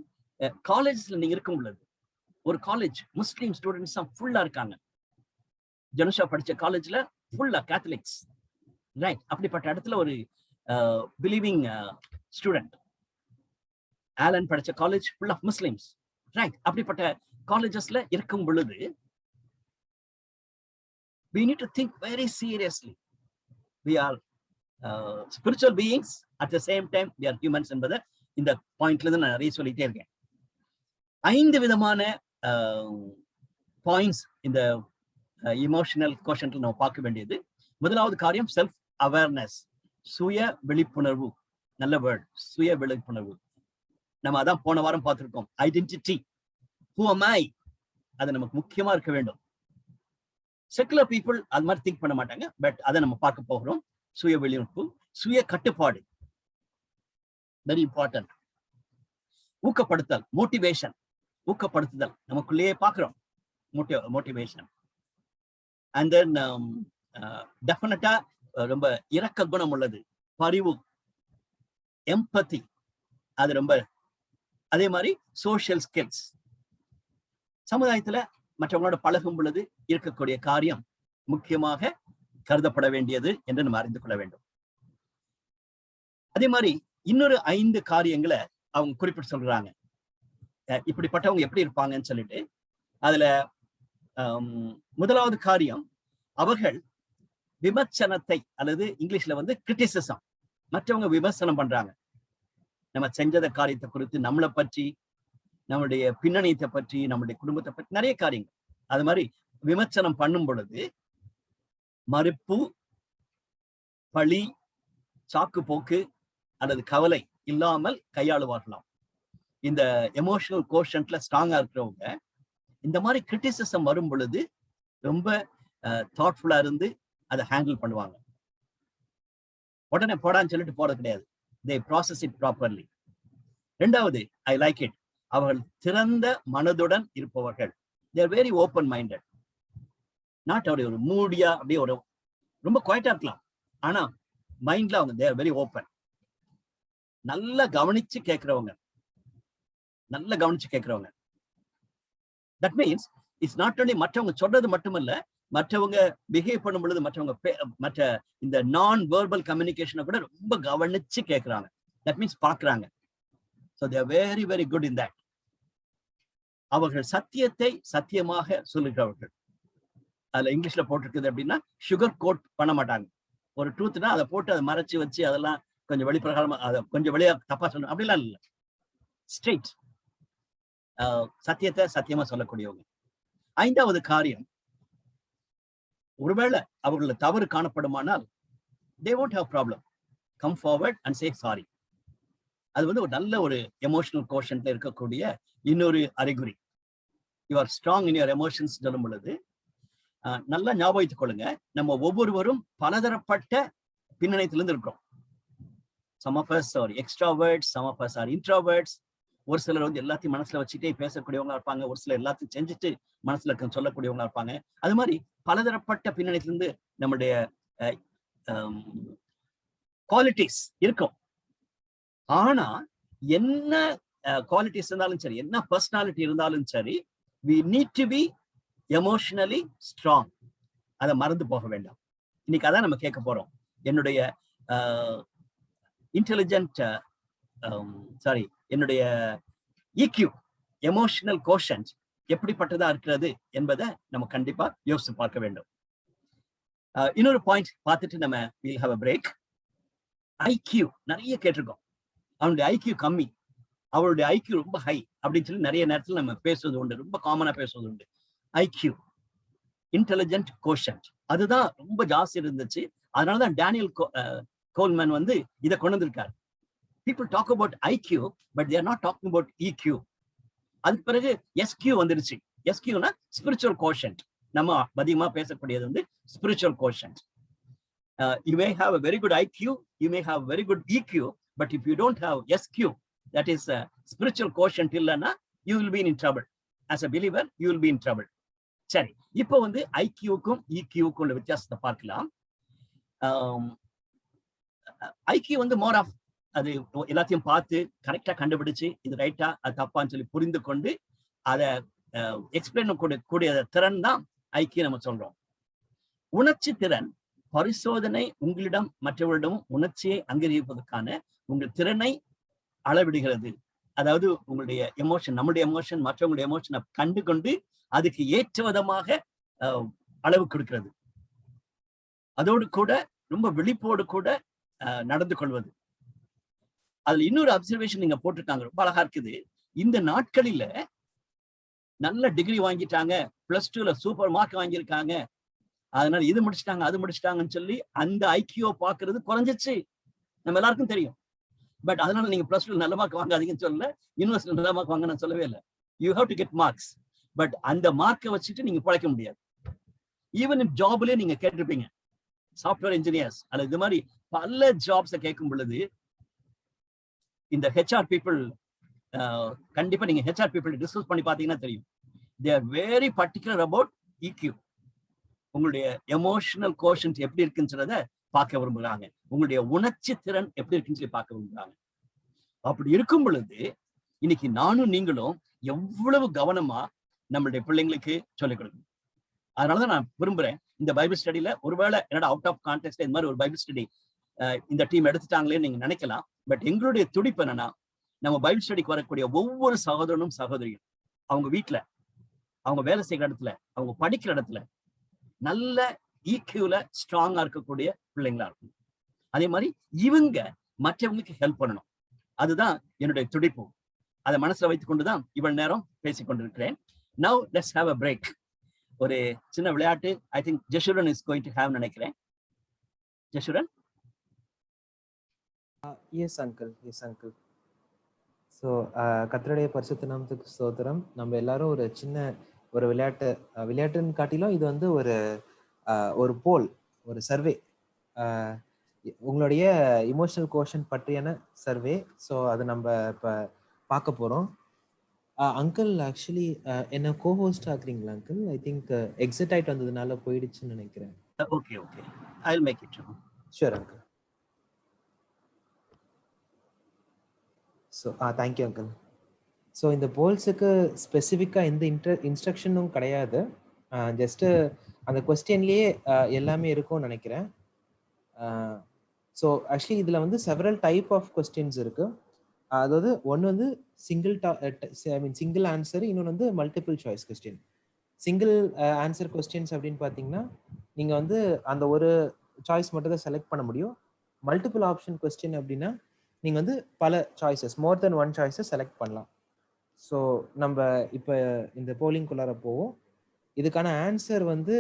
காலேஜஸ்ல நீங்க இருக்கும் பொழுது ஒரு காலேஜ் முஸ்லீம் ஸ்டூடெண்ட்ஸ் தான் ஃபுல்லா இருக்காங்க. ஜனுஷா படிச்ச காலேஜ்ல ஃபுல்லா கேத்தலிக்ஸ். ரைட், அப்படிப்பட்ட இடத்துல ஒரு பிலீவிங் ஸ்டூடெண்ட். ஆலன் படிச்ச college full of Muslims. Right, அப்படிப்பட்ட காலேஜஸ்ல இருக்கும் பொழுது we need to think very seriously. We are spiritual beings, at the same time we are humans என்பதை இந்த பாயிண்ட்ல இருந்து நான் நிறைய சொல்லிட்டே இருக்கேன். 5 விதமான பாயிண்ட்ஸ் இந்த இமோஷனல் கோஷன்ட்ல நம்ம பார்க்க வேண்டியது. முதலாவது காரியம் செல்ஃப் அவேர்னஸ், சுய விழிப்புணர்வு. நல்ல வேர்ட், சுய விழிப்புணர்வு. நம்ம அதான் போன வாரம் பார்த்திருக்கோம். ஐடென்டிட்டி, who am I, அது நமக்கு முக்கியமா இருக்க வேண்டும். செக்குலர் பீப்புள் அது மாதிரி திங்க் பண்ண மாட்டாங்க, பட் அதை நம்ம பார்க்க போகிறோம். சுய விழிப்புணர்வு, சுய கட்டுப்பாடு, வெரி இம்பார்ட்டன்ட். ஊக்கப்படுத்தல், மோட்டிவேஷன், ஊக்கப்படுத்துதல், நமக்குள்ளேயே பார்க்கிறோம் மோட்டிவேஷன். அண்ட் தென் டெஃபினட்டா ரொம்ப இரக்க குணம் உள்ளது, பரிவு, எம்பத்தி, அது ரொம்ப, அதே மாதிரி சோஷியல் ஸ்கில்ஸ், சமுதாயத்துல மற்றவங்களோட பழகும் பொழுது இருக்கக்கூடிய காரியம் முக்கியமாக கருதப்பட வேண்டியது என்று நம்ம அறிந்து கொள்ள வேண்டும். அதே மாதிரி இன்னொரு 5 காரியங்களை அவங்க குறிப்பிட்டு சொல்றாங்க, இப்படிப்பட்டவங்க எப்படி இருப்பாங்கன்னு சொல்லிட்டு. அதுல முதலாவது காரியம், அவர்கள் விமர்சனத்தை, அல்லது இங்கிலீஷ்ல வந்து கிரிட்டிசிசம், மற்றவங்க விமர்சனம் பண்றாங்க, நம்ம செஞ்சத காரியத்தை குறித்து, நம்மளை பற்றி, நம்மளுடைய பின்னணியத்தை பற்றி, நம்மளுடைய குடும்பத்தை பற்றி நிறைய காரியங்கள். அது மாதிரி விமர்சனம் பண்ணும் பொழுது மறுப்பு, பழி, சாக்கு போக்கு அல்லது கவலை இல்லாமல் கையாளுவார்களாம். இந்த எமோஷனல் கோஷன்ட்ல ஸ்ட்ராங்கா இருக்கிறவங்க இந்த மாதிரி கிரிட்டிசிசம் வரும் பொழுது ரொம்ப தாட்ஃபுல்லா இருந்து அதை ஹேண்டில் பண்ணுவாங்க. உடனே போடான்னு சொல்லிட்டு போறது கிடையாது. they process it properly. ரெண்டாவது, I like it, அவர்கள் திறந்த மனதுடன் இருப்பவர்கள். they are very open minded. Not அப்படியே ஒரு மூடியா, அப்படியே ஒரு ரொம்ப குவைட்டா இருக்கலாம், ஆனா மைண்ட்ல அவங்க they are very open. நல்லா கவனிச்சு கேட்கிறவங்க, நல்லா கவனிச்சு கேட்கிறவங்க. That means it's not only மற்றவங்க சொல்றது மட்டுமல்ல, மற்றவங்க பிஹேவ் பண்ணும் பொழுது மற்ற இந்த நான் வெர்பல் கம்யூனிகேஷனை கூட ரொம்ப கவனிச்சு கேட்கிறாங்க. தட் மீன்ஸ் பாக்குறாங்க. So they are very very good in that. அவர்கள் சத்தியத்தை சத்தியமாக சொல்லுகிறவர்கள். அதுல இங்கிலீஷ்ல போட்டிருக்குது அப்படின்னா சுகர் கோட் பண்ண மாட்டாங்க. ஒரு ட்ரூத்னா அதை போட்டு அதை மறைச்சு வச்சு அதெல்லாம் கொஞ்சம் வெளிப்பிரகாரமா, அதை கொஞ்சம் வெளியா தப்பா சொல்லணும் அப்படிலாம் இல்லை. ஸ்ட்ரெயிட், சத்தியத்தை சத்தியமா சொல்லக்கூடியவங்க. 5வது காரியம், ஒருவேளை அவர்கள தவறு காணப்படுமானால் they won't have problem, come forward and say sorry. அது வந்து ஒரு நல்ல ஒரு எமோஷனல் கோஷன்ட்ல இருக்கக்கூடிய இன்னொரு அறிகுறி. You are strong in your emotions சொல்லும் பொழுது நல்லா ஞாபகத்துக் கொள்ளுங்க, நம்ம ஒவ்வொருவரும் பலதரப்பட்ட பின்னணியத்திலிருந்து இருக்கிறோம். some of us are extroverts, some of us are introverts. ஒரு சிலர் வந்து எல்லாத்தையும் மனசுல வச்சுட்டே பேசக்கூடியவங்களா இருப்பாங்க, ஒரு சிலர் எல்லாத்தையும் செஞ்சுட்டு மனசுல சொல்லக்கூடியவங்களா இருப்பாங்க. அது மாதிரி பலதரப்பட்ட பின்னணியிலிருந்து நம்முடைய குவாலிட்டிஸ் இருக்கும். ஆனா என்ன குவாலிட்டிஸ் இருந்தாலும் சரி, என்ன பர்சனாலிட்டி இருந்தாலும் சரி, we need to be emotionally strong. அதை மறந்து போக வேண்டாம். இன்னைக்கு அதான் நம்ம கேட்க போறோம். என்னுடைய என்னுடைய EQ, எமோஷனல் கோஷன்ட் எப்படிப்பட்டதா இருக்கிறது என்பதை நம்ம கண்டிப்பா யோசிச்சு பார்க்க வேண்டும். இன்னொரு பாயிண்ட் பார்த்துட்டு நம்ம we'll have a break. IQ நிறைய கேட்டிருக்கோம். அவனுடைய IQ கம்மி, அவளுடைய IQ ரொம்ப ஹை அப்படின்னு சொல்லி நிறைய நேரத்தில் நம்ம பேசுவது உண்டு, ரொம்ப காமனா பேசுவது உண்டு. IQ, இன்டெலிஜென்ட் கோஷன்ட், அதுதான் ரொம்ப ஜாஸ்தி இருந்துச்சு. அதனாலதான் டேனியல் கோல்மேன் வந்து இதை கொண்டு வந்திருக்காரு. People talk about IQ, but they are not talking about EQ. அதுக்கு பிறகு SQ வந்துருச்சு. SQனா ஸ்பிரிச்சுவல் கோஷன்ட். நம்ம அதிகமா பேசக்கூடியது வந்து spiritual quotient. You may have a very good IQ, you may have very good EQ, but if you don't have SQ, that is spiritual quotient இல்லைன்னா you will be in trouble. As a believer, you will be in trouble. சரி, இப்போ வந்து IQ-க்கும் EQ-க்கும் உள்ள வித்தியாசத்தை பார்க்கலாம். IQ வந்து more of, அது எல்லாத்தையும் பார்த்து கரெக்டா கண்டுபிடிச்சு இது ரைட்டா அது தப்பான்னு சொல்லி புரிந்து கொண்டு அதை எக்ஸ்பிளைன் கூடிய திறன் தான் ஐக்கிய நம்ம சொல்றோம். உணர்ச்சி திறன் பரிசோதனை உங்களிடம் மற்றவரிடமும் உணர்ச்சியை அங்கீகரிப்பதற்கான உங்கள் திறனை அளவிடுகிறது. அதாவது உங்களுடைய எமோஷன், நம்முடைய எமோஷன் மற்றவங்களுடைய எமோஷனை கண்டு கொண்டு அதுக்கு ஏற்ற விதமாக அளவு கொடுக்கிறது. அதோடு கூட ரொம்ப விழிப்போடு கூட நடந்து கொள்வது. அதுல இன்னொரு அப்சர்வேஷன் நீங்க போட்டிருக்காங்க, ரொம்ப அழகா இருக்குது. இந்த நாட்களில நல்ல டிகிரி வாங்கிட்டாங்க, +2ல சூப்பர் மார்க் வாங்கியிருக்காங்க, அதனால இது முடிச்சிட்டாங்க அது முடிச்சிட்டாங்கன்னு சொல்லி அந்த ஐக்கியோ பாக்குறது குறைஞ்சிச்சு. நம்ம எல்லாருக்கும் தெரியும். பட் அதனால நீங்க +2 நல்ல மார்க் வாங்காதீங்கன்னு சொல்லல, யூனிவர்சிட்டி நல்ல மார்க் வாங்க நான் சொல்லவே இல்லை. You have to get marks. But அந்த மார்க்கை வச்சுட்டு நீங்க பிழைக்க முடியாது. ஈவன் இப் ஜாப்லயே நீங்க கேட்டிருப்பீங்க, சாஃப்ட்வேர் இன்ஜினியர்ஸ் அல்லது இது மாதிரி பல ஜாப்ஸை கேட்கும் பொழுது இந்த ஹெச்ஆர் பீப்புள், கண்டிப்பா நீங்க ஹெச்ஆர் பீப்புள் டிஸ்கஸ் பண்ணி பாத்தீங்கன்னா தெரியும். They are very particular about EQ. உங்களுடைய எமோஷனல் கோஷன்ட் எப்படி இருக்குன்னு சொல்றத பார்க்க விரும்புறாங்க. உங்களுடைய உணர்ச்சி திறன் எப்படி இருக்குன்னு சொல்லி பார்க்க விரும்புறாங்க. அப்படி இருக்கும் பொழுது இன்னைக்கு நானும் நீங்களும் எவ்வளவு கவனமா நம்மளுடைய பிள்ளைங்களுக்கு சொல்லிக் கொடுக்கணும். அதனாலதான் நான் விரும்புறேன் இந்த பைபிள் ஸ்டடியில, ஒருவேளை என்னோட அவுட் ஆஃப் கான்டெக்ட் இந்த மாதிரி ஒரு பைபிள் ஸ்டடி இந்த டீம் எடுத்துட்டாங்களே நீங்க நினைக்கலாம். பட் எங்களுடைய துடிப்பு என்னன்னா, நம்ம பைபிள் ஸ்டடிக்கு வரக்கூடிய ஒவ்வொரு சகோதரனும் சகோதரியும் அவங்க வீட்டுல, அவங்க வேலை செய்கிற இடத்துல, அவங்க படிக்கிற இடத்துல நல்ல ஈக்யூல ஸ்ட்ராங்கா இருக்கக்கூடிய பிள்ளைங்களா இருக்கணும். அதே மாதிரி இவங்க மற்றவங்களுக்கு ஹெல்ப் பண்ணணும். அதுதான் என்னுடைய துடிப்பு. அதை மனசுல வைத்துக் கொண்டுதான் இவ்வளவு நேரம் பேசிக் கொண்டிருக்கிறேன். Now let's have a break. ஒரு சின்ன விளையாட்டு I think Jeshurun is going to have நினைக்கிறேன். ஜெஷுரன்? Yes uncle. ஸோ கர்த்தருடைய பரிசுத்த நாமத்துக்கு ஸ்தோத்திரம். நம்ம எல்லாரும் ஒரு சின்ன ஒரு விளையாட்டுன்னு காட்டிலும் இது வந்து ஒரு போல், ஒரு சர்வே, உங்களுடைய இமோஷனல் கோஷன் பற்றியான சர்வே. ஸோ அது நம்ம இப்போ பார்க்க போகிறோம். அங்கிள் ஆக்சுவலி என்ன கோஹோஸ்ட் ஆக்குறீங்களா அங்கிள்? ஐ திங்க் எக்ஸிட் ஆயிட்டு வந்ததுனால போயிடுச்சுன்னு நினைக்கிறேன். Okay, I'll make it. Sure uncle. So thank you uncle. So இந்த போல்ஸுக்கு ஸ்பெசிஃபிக்காக எந்த இன்ஸ்ட்ரக்ஷனும் கிடையாது. ஜஸ்ட்டு அந்த கொஸ்டின்லேயே எல்லாமே இருக்கும்னு நினைக்கிறேன். ஸோ ஆக்சுவலி இதில் வந்து செவரல் டைப் ஆஃப் கொஸ்டின்ஸ் இருக்குது. அதாவது ஒன்று வந்து சிங்கிள் ஆன்சர், இன்னொன்று வந்து multiple choice question. Single answer questions அப்படின்னு பார்த்தீங்கன்னா நீங்கள் வந்து அந்த ஒரு சாய்ஸ் மட்டும் தான் செலக்ட் பண்ண முடியும். மல்டிபிள் ஆப்ஷன் கொஸ்டின் அப்படின்னா நீங்கள் வந்து பல சாய்ஸஸ், மோர் தென் ஒன் சாய்ஸஸ் செலக்ட் பண்ணலாம். ஸோ நம்ம இப்போ இந்த போலிங்குள்ளார போவோம். இதுக்கான ஆன்சர் வந்து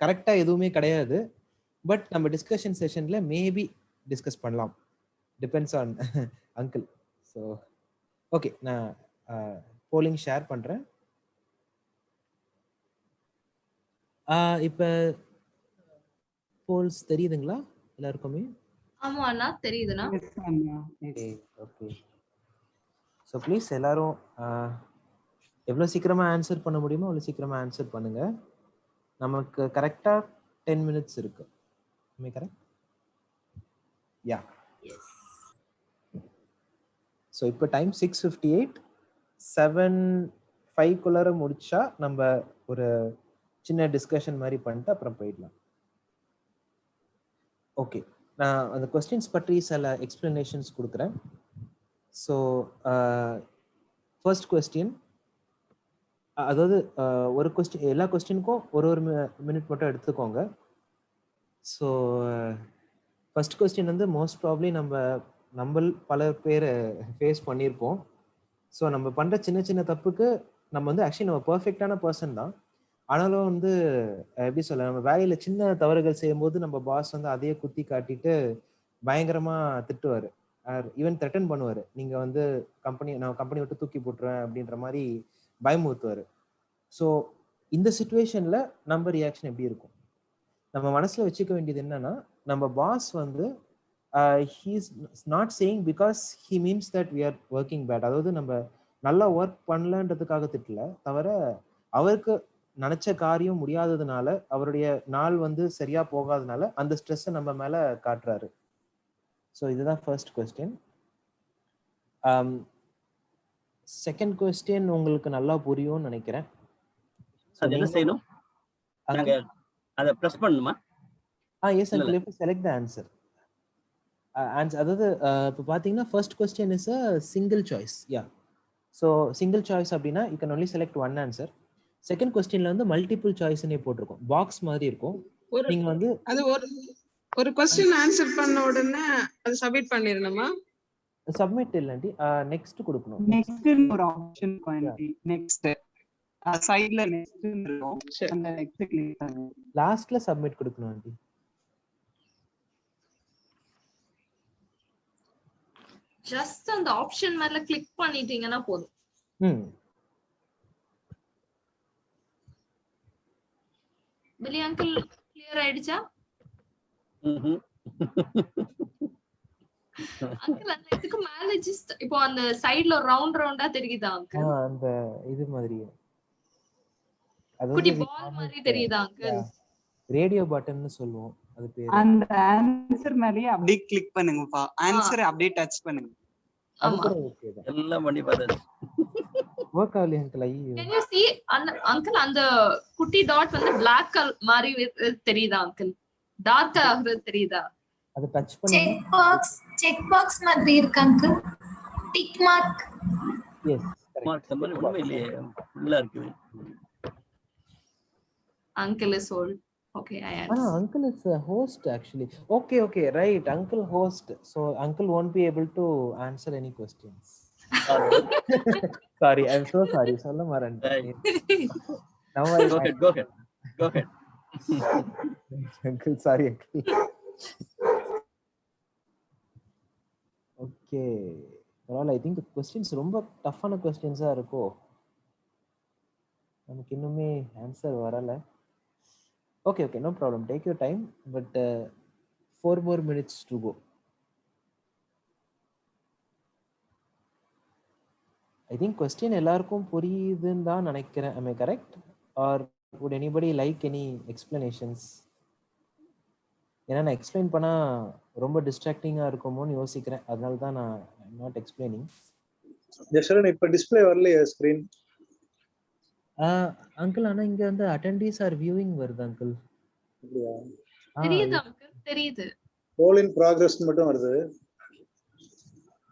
கரெக்டாக எதுவுமே கிடையாது. பட் நம்ம டிஸ்கஷன் செஷனில் மேபி டிஸ்கஸ் பண்ணலாம். Depends on uncle. So okay, நான் போலிங் ஷேர் பண்ணுறேன். இப்போ போல்ஸ் தெரியுதுங்களா எல்லாருக்குமே? ஆமா அண்ணா, தெரியுதுண்ணா. ஓகே. ஸோ ப்ளீஸ் எல்லாரும் எவ்வளோ சீக்கிரமாக ஆன்சர் பண்ண முடியுமோ அவ்வளோ சீக்கிரமாக ஆன்சர் பண்ணுங்க. நமக்கு கரெக்டாக 10 minutes இருக்கு. கரெக்ட்? யா. ஸோ இப்போ டைம் 6:58. 7:05 முடிச்சா நம்ம ஒரு சின்ன டிஸ்கஷன் மாதிரி பண்ணிட்டு அப்புறம் போயிடலாம். ஓகே, நான் அந்த கொஸ்டின்ஸ் பற்றி சில எக்ஸ்பிளனேஷன்ஸ் கொடுக்குறேன். ஸோ ஃபர்ஸ்ட் கொஸ்டின், அதாவது ஒரு கொஸ்டின், எல்லா கொஸ்டினுக்கும் ஒரு மினிட் மட்டும் எடுத்துக்கோங்க. ஸோ ஃபர்ஸ்ட் கொஸ்டின் வந்து மோஸ்ட் ப்ராப்ளி நம்ம பல பேர் ஃபேஸ் பண்ணியிருப்போம். ஸோ நம்ம பண்ணுற சின்ன சின்ன தப்புக்கு நம்ம வந்து ஆக்சுவலி நம்ம பர்ஃபெக்டான பர்சன் தான். ஆனாலும் வந்து எப்படி சொல்ல, நம்ம வேலையில் சின்ன தவறுகள் செய்யும்போது நம்ம பாஸ் வந்து அதையே குத்தி காட்டிட்டு பயங்கரமாக திட்டுவார், ஈவன் த்ரெட்டன் பண்ணுவார். நீங்கள் வந்து நான் கம்பெனி விட்டு தூக்கி போட்டுருவேன் அப்படின்ற மாதிரி பயமுறுத்துவார். ஸோ இந்த சிச்சுவேஷனில் நம்ம ரியாக்ஷன் எப்படி இருக்கும்? நம்ம மனசில் வச்சுக்க வேண்டியது என்னன்னா, நம்ம பாஸ் வந்து he is not saying because he means that we are working bad. அதாவது நம்ம நல்லா ஒர்க் பண்ணலன்றதுக்காக திட்டல, தவிர அவருக்கு நினைச்ச காரியம் முடியாததுனால, அவருடைய நாள் வந்து சரியா போகாதனால அந்த ஸ்ட்ரெஸ்ஸை நம்ம மேல காட்டுறாரு. ஸோ இதுதான் ஃபர்ஸ்ட் கொஸ்டின். செகண்ட் கொஸ்டின் உங்களுக்கு நல்லா புரியும்னு நினைக்கிறேன். என்ன செய்யணும்? அதை பிரஸ் பண்ணணுமா? Yes uncle, you select the answer. அதாவது இப்போ பார்த்தீங்கன்னா first question is a single choice. Yeah, so single choice அப்படின்னா you can only select one answer. Second கொஸ்டின்ல வந்து மல்டிபிள் சாய்ஸ்னே போட்டிருக்கும், பாக்ஸ் மாதிரி இருக்கும். நீங்க வந்து அது ஒரு क्वेश्चन ஆன்சர் பண்ண உடனே அது சப்மிட் பண்ணிரணுமா? சப்மிட் இல்லண்டி, நெக்ஸ்ட் கொடுக்கணும். நெக்ஸ்ட் ஒரு ஆப்ஷன் கோயண்டி, நெக்ஸ்ட் சைடுல நெக்ஸ்ட் இருக்கும், அந்த நெக்ஸ்ட் கிளிக் பண்ணுங்க. லாஸ்ட்ல சப்மிட் கொடுக்கணும் ஆண்டி. ஜஸ்ட் அந்த ஆப்ஷன் மேல கிளிக் பண்ணிட்டீங்கன்னா போதும். பிலி அங்கிள் கிளியர் ஆயிடுச்சா? அங்கிள் அந்த இதுக்கு மேல ஜஸ்ட் இப்போ அந்த சைடுல ஒரு ரவுண்டா தெரியுதா அங்கிள்? அந்த இது மாதிரி குட்டி பால் மாதிரி தெரியுதா அங்கிள்? ரேடியோ பட்டன்னு சொல்லுவோம் அது பேரு. அந்த ஆன்சர் மேலயே அப்படியே கிளிக் பண்ணுங்கப்பா, ஆன்சர் அப்படியே டச் பண்ணுங்க. அது ஆமா. கூட ஓகே தான். எல்லாம் பண்ணி பார்த்தாச்சு. ஒர்க் ஆகலையே அங்கிள். ஐயோ. Can you see uncle அந்த குட்டி டாட் வந்து black மாதிரி தெரியுதா அங்கிள்? டார்க் ஆகுறது தெரியுதா? அது டச் பண்ணீங்க. செக் பாக்ஸ் மாதிரி இருக்கு uncle. Tick mark. Yes mark மாதிரி ஒண்ணுமே இல்லையே, ஃபுல்லா இருக்குது. Uncle is old. Okay, I understand. Uncle is a host actually. Okay, right. Uncle host. So uncle won't be able to answer any questions. Sorry, I'm so sorry. சொல்ல மறந்துட்டேன். Now Go ahead. Uncle, sorry uncle. Okay. Well, I think the questions ரொம்ப டஃப்பான questions-ஆ இருக்கோ. நமக்கு இன்னுமே answer வரல. Okay, no problem. Take your time, but 4 more minutes to go. I think question எல்லாருக்கும் புரியுதுன்னு தான் நினைக்கிறேன். Am I correct? Or would anybody like any explanations? ஏன்னா நான் எக்ஸ்பிளைன் பண்ணா ரொம்ப டிஸ்ட்ராக்டிங்கா இருக்குமோன்னு யோசிக்கிறேன். அதனால தான் நான் not explaining. ஜெஷரன் இப்ப டிஸ்ப்ளே வரலையே ஸ்கிரீன். அங்கிள் ஆனா இங்க வந்து attendees are viewing வருது அங்கிள். அப்படியா? தெரியுது அங்கிள், தெரியுது. All in progress மட்டும் வருது.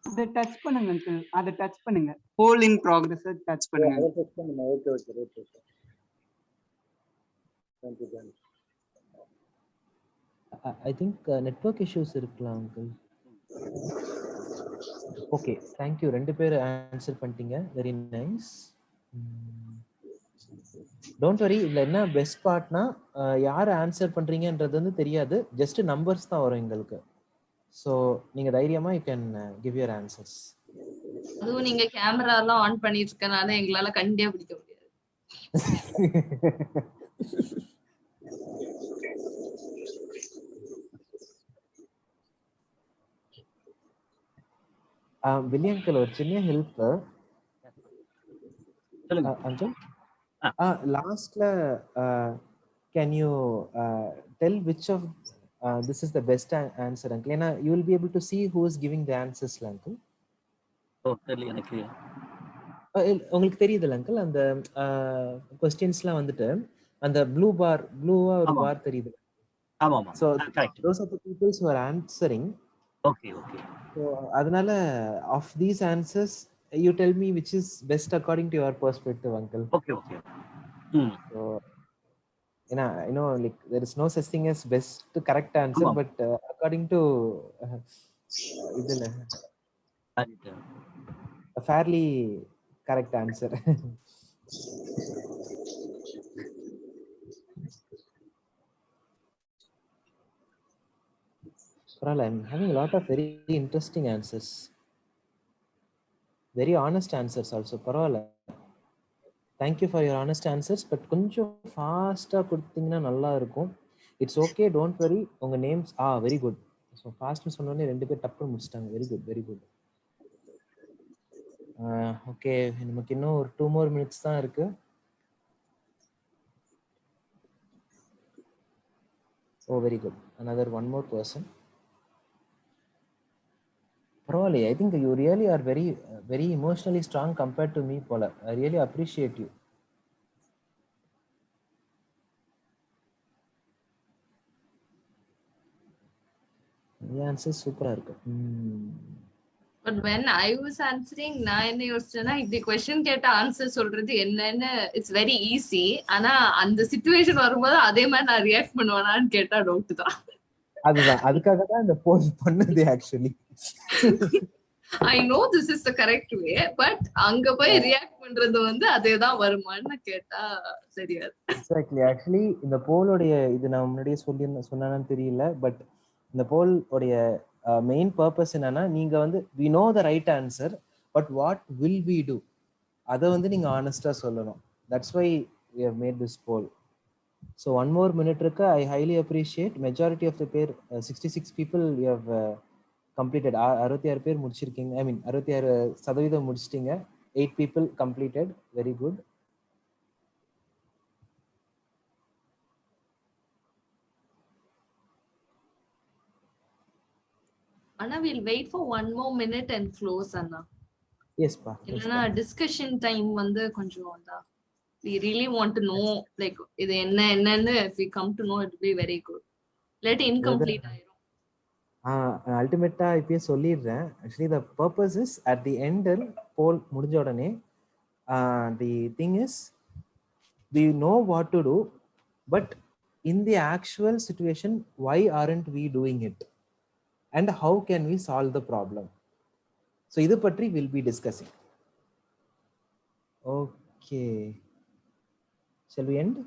அத டச் பண்ணுங்க அங்கிள், அத டச் பண்ணுங்க. all in progress டச் பண்ணுங்க. அத டச் பண்ணுங்க. Okay. Thank you. I think network issues இருக்கலாம் அங்கிள். Okay, thank you. ரெண்டு பேர் ஆன்சர் பண்ணிட்டீங்க. Very nice. Don't worry. இதுல என்ன பெஸ்ட் பார்ட்னா யார் ஆன்சர் பண்றீங்கன்றது வந்து தெரியாது, ஜஸ்ட் நம்பர்ஸ் தான் வரும் எங்களுக்கு. ஸோ நீங்க தைரியமா you can give your answers. அதுவும் நீங்க கேமரா எல்லாம் ஆன் பண்ணிட்டு இருக்கனால எங்களால கண்டிப்பா பிடிக்க முடியாது. வில்லியங்கள் ஒரு சின்ன ஹெல்ப் அங்கிள். லாஸ்ட்ல can you tell which of this is the best answer uncle? ஏன்னா you will be able to see who is giving the answers uncle. தெரியல எனக்கு. உங்களுக்கு தெரியுதுல்ல அங்கிள், அந்த கொஸ்டின்ஸ்லாம் வந்துட்டு அந்த ப்ளூவா ஒரு பார் தெரியுது. ஆமா. So correct. those are the people who are answering. Okay. So அதனால of these answers you tell me which is best according to your perspective uncle. Okay. So I know like there is no such thing as best correct answer, but according to இதுல a fairly correct answer. Well, I'm having a lot of very interesting answers. Very honest answers also. Parvala. Thank you for your honest answers. But கொஞ்சம் ஃபாஸ்டா கொடுத்தீங்கன்னா நல்லா இருக்கும். It's okay, don't worry. உங்க names very good. So ஃபாஸ்ட்னு சொன்னோனே ரெண்டு பேர் டப்புன்னு முடிச்சிட்டாங்க. Very good. Okay, நமக்கு இன்னும் ஒரு 2 more minutes தான் இருக்கு. Oh, very good. Another one more person. Probably, I think you really are very emotionally strong compared to me, Paula. I really appreciate you. The answer is super. But when I was answering, நான் என்ன யோசிச்சேன்னா இப்படி question கேட்ட answer சொல்றது என்னன்னு it's very easy. ஆனா அந்த situation வரும்போது அதே மாதிரி நான் ரியாக்ட் பண்ணுவேனான்னு கேட்டா டவுட் தான். அதுக்காக தான் இந்த போல் பண்ணது actually. I know this is the correct way, but அங்க போய் ரியாக்ட் பண்றது வந்து அதேதான் வருமான்னு கேட்டா தெரியாது. Exactly. Actually இந்த போலோடைய இது நான் முன்னாடியே சொன்னானு தெரியல, பட் இந்த போலோடைய மெயின் பர்பஸ் என்னன்னா, நீங்க வந்து we know the right answer, but what will we do? அத வந்து நீங்க honest-ஆ சொல்லணும். That's why we have made this poll. So one more minute இருக்கு. I highly appreciate majority of the பேர் 66 people you have completed. 66 பேர் முடிச்சிருக்கீங்க. I mean 66% முடிச்சிட்டீங்க. 8 people completed. Very good. Anna, we'll wait for one more minute and close, Anna. Yes, pa. இல்லனா discussion time வந்து கொஞ்சம் we really want to know like இது என்னன்னு if we come to know it will be very good. Let incomplete ஆயிரும். அல்டிமேட்டா இப்பயே சொல்லிடுறேன். Actually the purpose is at the end போல் முடிஞ்ச உடனே the thing is we know what to do, but in the actual situation why aren't we doing it and how can we solve the problem? So idu patri we'll be discussing. Okay, shall we end?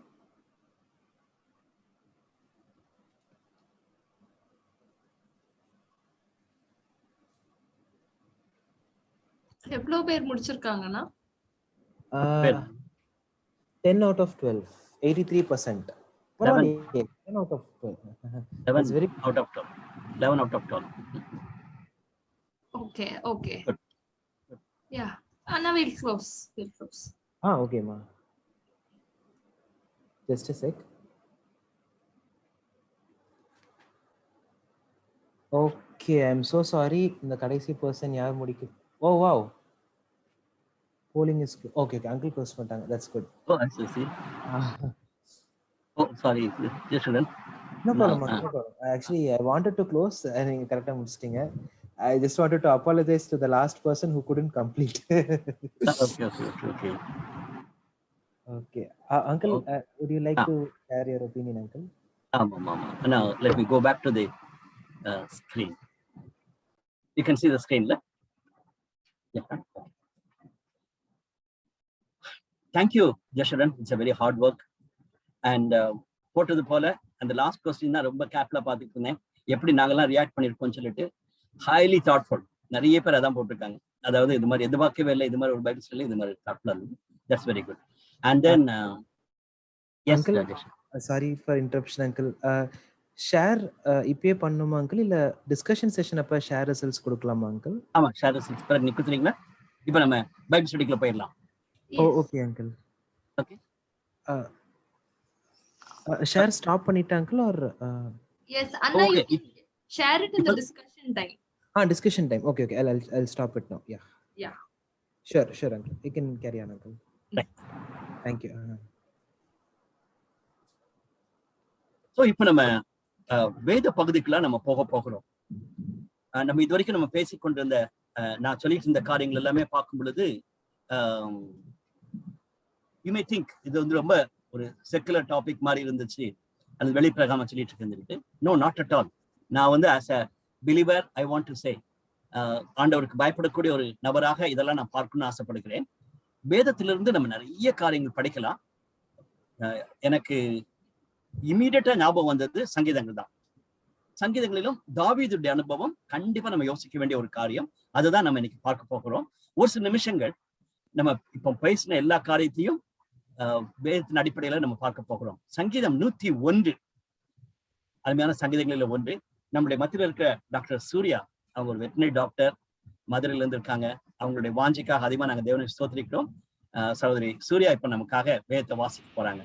எவ்வளவு பேர் முடிச்சிருக்காங்கனா 10 out of 12, 83%. 10 out of 12. 11 out of 12. 11 out of 12. Okay. Good. Yeah. Anna, we'll close. Okay, ma. Just a sec. Okay, I'm so sorry. The kadaisi person yaar mudikku. Oh wow. Polling is okay. Uncle close pannanga. That's good. Oh, I see. Oh, sorry. Yes, student. No problem. Actually, I wanted to close and correct முடிச்சிட்டீங்க. I just wanted to apologize to the last person who couldn't complete. Okay. Uncle, would you like to share your opinion, Uncle? Mama. Now, let me go back to the screen. You can see the screen, right? Yeah. Thank you, Jasharan. It's a very hard work. And போட்டது போல அந்த last question தான் ரொம்ப கேப்ல பார்த்துட்டு இருந்தேன். எப்படி நாங்கெல்லாம் ரியாக்ட் பண்ணிருக்கோம்னு சொல்லிட்டு ஹைலி தாட்ஃபுல். நிறைய பேர் அதான் போட்டிருக்காங்க. அதாவது இது மாதிரி எதிர்பார்க்கவே இல்லை, இது மாதிரி ஒரு பைபிள் ஸ்டடி, இது மாதிரி தாட்ஃபுல்லா இருக்கு. That's very good. And then Uncle, sorry for interruption, Uncle. Share இப்பயே பண்ணுமா அங்கிள், இல்ல டிஸ்கஷன் செஷன் அப்ப ஷேர் ரிசல்ட்ஸ் கொடுக்கலாமா அங்கிள்? ஆமா, ஷேர் ரிசல்ட்ஸ் பிறகு நீ கொடுத்துறீங்களா? இப்போ நம்ம பைபிள் ஸ்டடிக்குள்ள போயிடலாம். Okay uncle. Okay. Share stop பண்ணிட்டேன் uncle or yes Anna, you can share it in the discussion time. Discussion time. Okay. I'll stop it now. Yeah. Sure uncle. You can carry on, uncle. Thank you. So இப்போ நம்ம வேத பகுதிக்குள்ள நம்ம போகிறோம். நம்ம இது வரைக்கும் நம்ம பேசிக்கொண்டிருந்த நான் சொல்லிட்டு இருந்த காரியங்கள் எல்லாமே பார்க்கும் பொழுது யூ மே திங்க் இது வந்து ரொம்ப ஒரு செக்குலர் டாபிக் மாதிரி இருந்துச்சு, அது வெளிப்பிரகாம சொல்லிட்டு இருந்துட்டு. No, not at all. நான் வந்து as a believer I want to say, ஆண்டவருக்கு பயப்படக்கூடிய ஒரு நபராக இதெல்லாம் நான் பார்க்கணும்னு ஆசைப்படுகிறேன். வேதத்திலிருந்து நம்ம நிறைய காரியங்கள் படிக்கலாம். எனக்கு இமீடியட்டா ஞாபகம் வந்தது சங்கீதங்கள் தான். சங்கீதங்களிலும் தாவீதுடைய அனுபவம் கண்டிப்பா நம்ம யோசிக்க வேண்டிய ஒரு காரியம். அதுதான் நம்ம இன்னைக்கு பார்க்க போகிறோம். ஒரு சில நிமிஷங்கள் நம்ம இப்போ பேசின எல்லா காரியத்தையும் வேதத்தின் அடிப்படையில நம்ம பார்க்க போகிறோம். சங்கீதம் 101 அருமையான சங்கீதங்களில் ஒன்று. நம்முடைய மத்தியில் இருக்கிற டாக்டர் சூர்யா, அவங்க ஒரு வெட்டினரி டாக்டர், மதுரையில இருந்து இருக்காங்க. அவங்களுடைய வாஞ்சிக்காக அதிகமா நாங்க தேவனை ஸ்தோத்திரிக்கிறோம். சகோதரி சூர்யா இப்ப நமக்காக வேதத்தை வாசிக்க போறாங்க.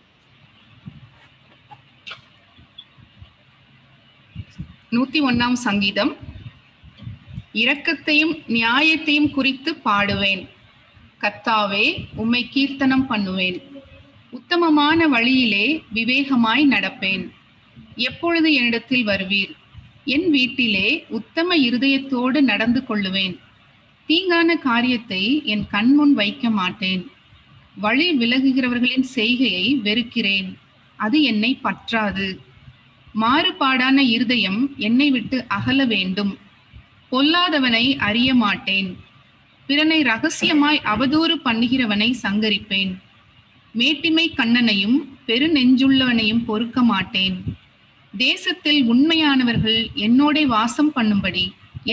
101ஆம் சங்கீதம். இரக்கத்தையும் நியாயத்தையும் குறித்து பாடுவேன். கர்த்தாவே, உம்மை கீர்த்தனம் பண்ணுவேன். உத்தமமான வழியிலே விவேகமாய் நடப்பேன். எப்பொழுது என்னிடத்தில் வருவீர்? என் வீட்டிலே உத்தம இருதயத்தோடு நடந்து கொள்ளுவேன். தீங்கான காரியத்தை என் கண்முன் வைக்க மாட்டேன். வழி விலகுகிறவர்களின் செய்கையை வெறுக்கிறேன், அது என்னை பற்றாது. மாறுபாடான இருதயம் என்னை விட்டு அகல வேண்டும். பொல்லாதவனை அறிய மாட்டேன். பிறனை ரகசியமாய் அவதூறு பண்ணுகிறவனை சங்கரிப்பேன். மேட்டிமை கண்ணனையும் பெரு நெஞ்சுள்ளவனையும் பொறுக்க மாட்டேன். தேசத்தில் உண்மையானவர்கள் என்னோட வாசம் பண்ணும்படி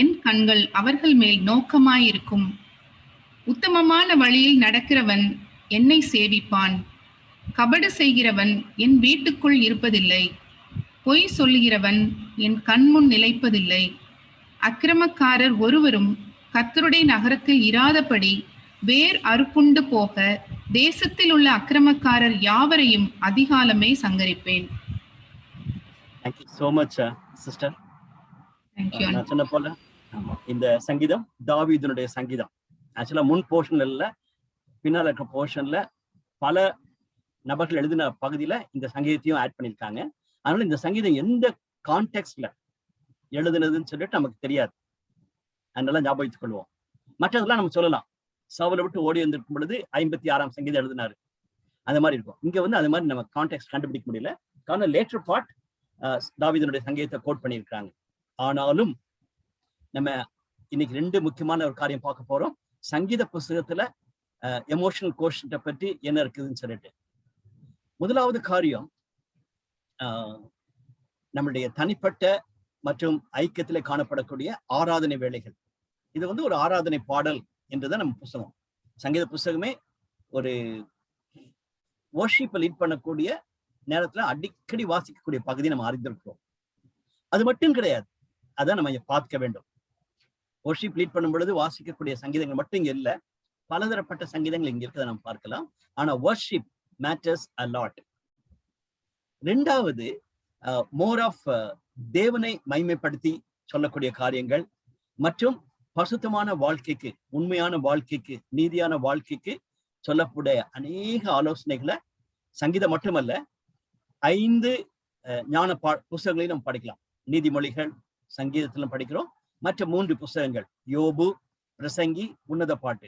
என் கண்கள் அவர்கள் மேல் நோக்கமாயிருக்கும். உத்தமமான வழியில் நடக்கிறவன் என்னை சேவிப்பான். கபடு செய்கிறவன் என் வீட்டுக்குள் இருப்பதில்லை. பொய் சொல்லுகிறவன் என் கண்முன் நிலைப்பதில்லை. அக்கிரமக்காரர் ஒருவரும் கர்த்தருடைய நகரத்தில் இராதபடி வேர் அறுப்புண்டு போக தேசத்தில் உள்ள அக்கிரமக்காரர் யாவரையும் அதிகாலமே சங்கரிப்பேன். Thank you so much, sister. Thank you. நான் சொன்ன போல இந்த சங்கீதம் தாவீதுனுடைய சங்கீதம். ஆக்சுவலா முன் போர்ஷன்ல இல்ல, பின்னால் இருக்க போர்ஷன்ல பல நபர்கள் எழுதின பகுதியில இந்த சங்கீதத்தையும் ஆட் பண்ணியிருக்காங்க. அதனால இந்த சங்கீதம் எந்த கான்டெக்ட்ல எழுதுனதுன்னு சொல்லிட்டு நமக்கு தெரியாது. அதனால ஞாபகத்துக் கொள்வோம். மற்றதெல்லாம் நம்ம சொல்லலாம். சவுலை விட்டு ஓடி வந்திருக்கும் பொழுது 56ஆம் சங்கீதம் எழுதினாரு, அந்த மாதிரி இருக்கும். இங்க வந்து அது மாதிரி நம்ம கான்டெக்ட் கண்டுபிடிக்க முடியல. காரணம் லேட்டர் பார்ட் தாவீதுனுடைய சங்கீதத்தை கோட் பண்ணியிருக்காங்க. ஆனாலும் நம்ம இன்னைக்கு 2 முக்கியமான ஒரு காரியம் பார்க்க போறோம். சங்கீத புஸ்தகத்துல எமோஷனல் கோஷன்ட்டை பற்றி என்ன இருக்குதுன்னு சொல்லிட்டு. முதலாவது காரியம், நம்மளுடைய தனிப்பட்ட மற்றும் ஐக்கியத்திலே காணப்படக்கூடிய ஆராதனை வேலைகள். இது வந்து ஒரு ஆராதனை பாடல் என்றுதான் நம்ம புஸ்தகம். சங்கீத புஸ்தகமே ஒரு வர்ஷிப்பை லீட் பண்ணக்கூடிய நேரத்துல அடிக்கடி வாசிக்கக்கூடிய பகுதி நம்ம அறிந்திருக்கிறோம். அது மட்டும் கிடையாது, அதான் நம்ம பார்க்க வேண்டும். வர்ஷிப் லீட் பண்ணும் பொழுது வாசிக்கக்கூடிய சங்கீதங்கள் மட்டும் இங்க இல்ல, பலதரப்பட்ட சங்கீதங்கள் இங்க இருக்கிறத நம்ம பார்க்கலாம். ஆனா வர்ஷிப் மேட்டர்ஸ் அ லாட். ரெண்டாவது, மோர் ஆஃப் தேவனை மைமைப்படுத்தி சொல்லக்கூடிய காரியங்கள் மற்றும் பசுத்தமான வாழ்க்கைக்கு, உண்மையான வாழ்க்கைக்கு, நீதியான வாழ்க்கைக்கு சொல்லக்கூடிய அநேக ஆலோசனைகளை சங்கீதம் மட்டுமல்ல 5 ஞான புஸ்தகங்களையும் நம்ம படிக்கலாம். நீதிமொழிகள் சங்கீதத்திலும் படிக்கிறோம். மற்ற 3 புஸ்தகங்கள், யோபு, பிரசங்கி, உன்னத பாட்டு,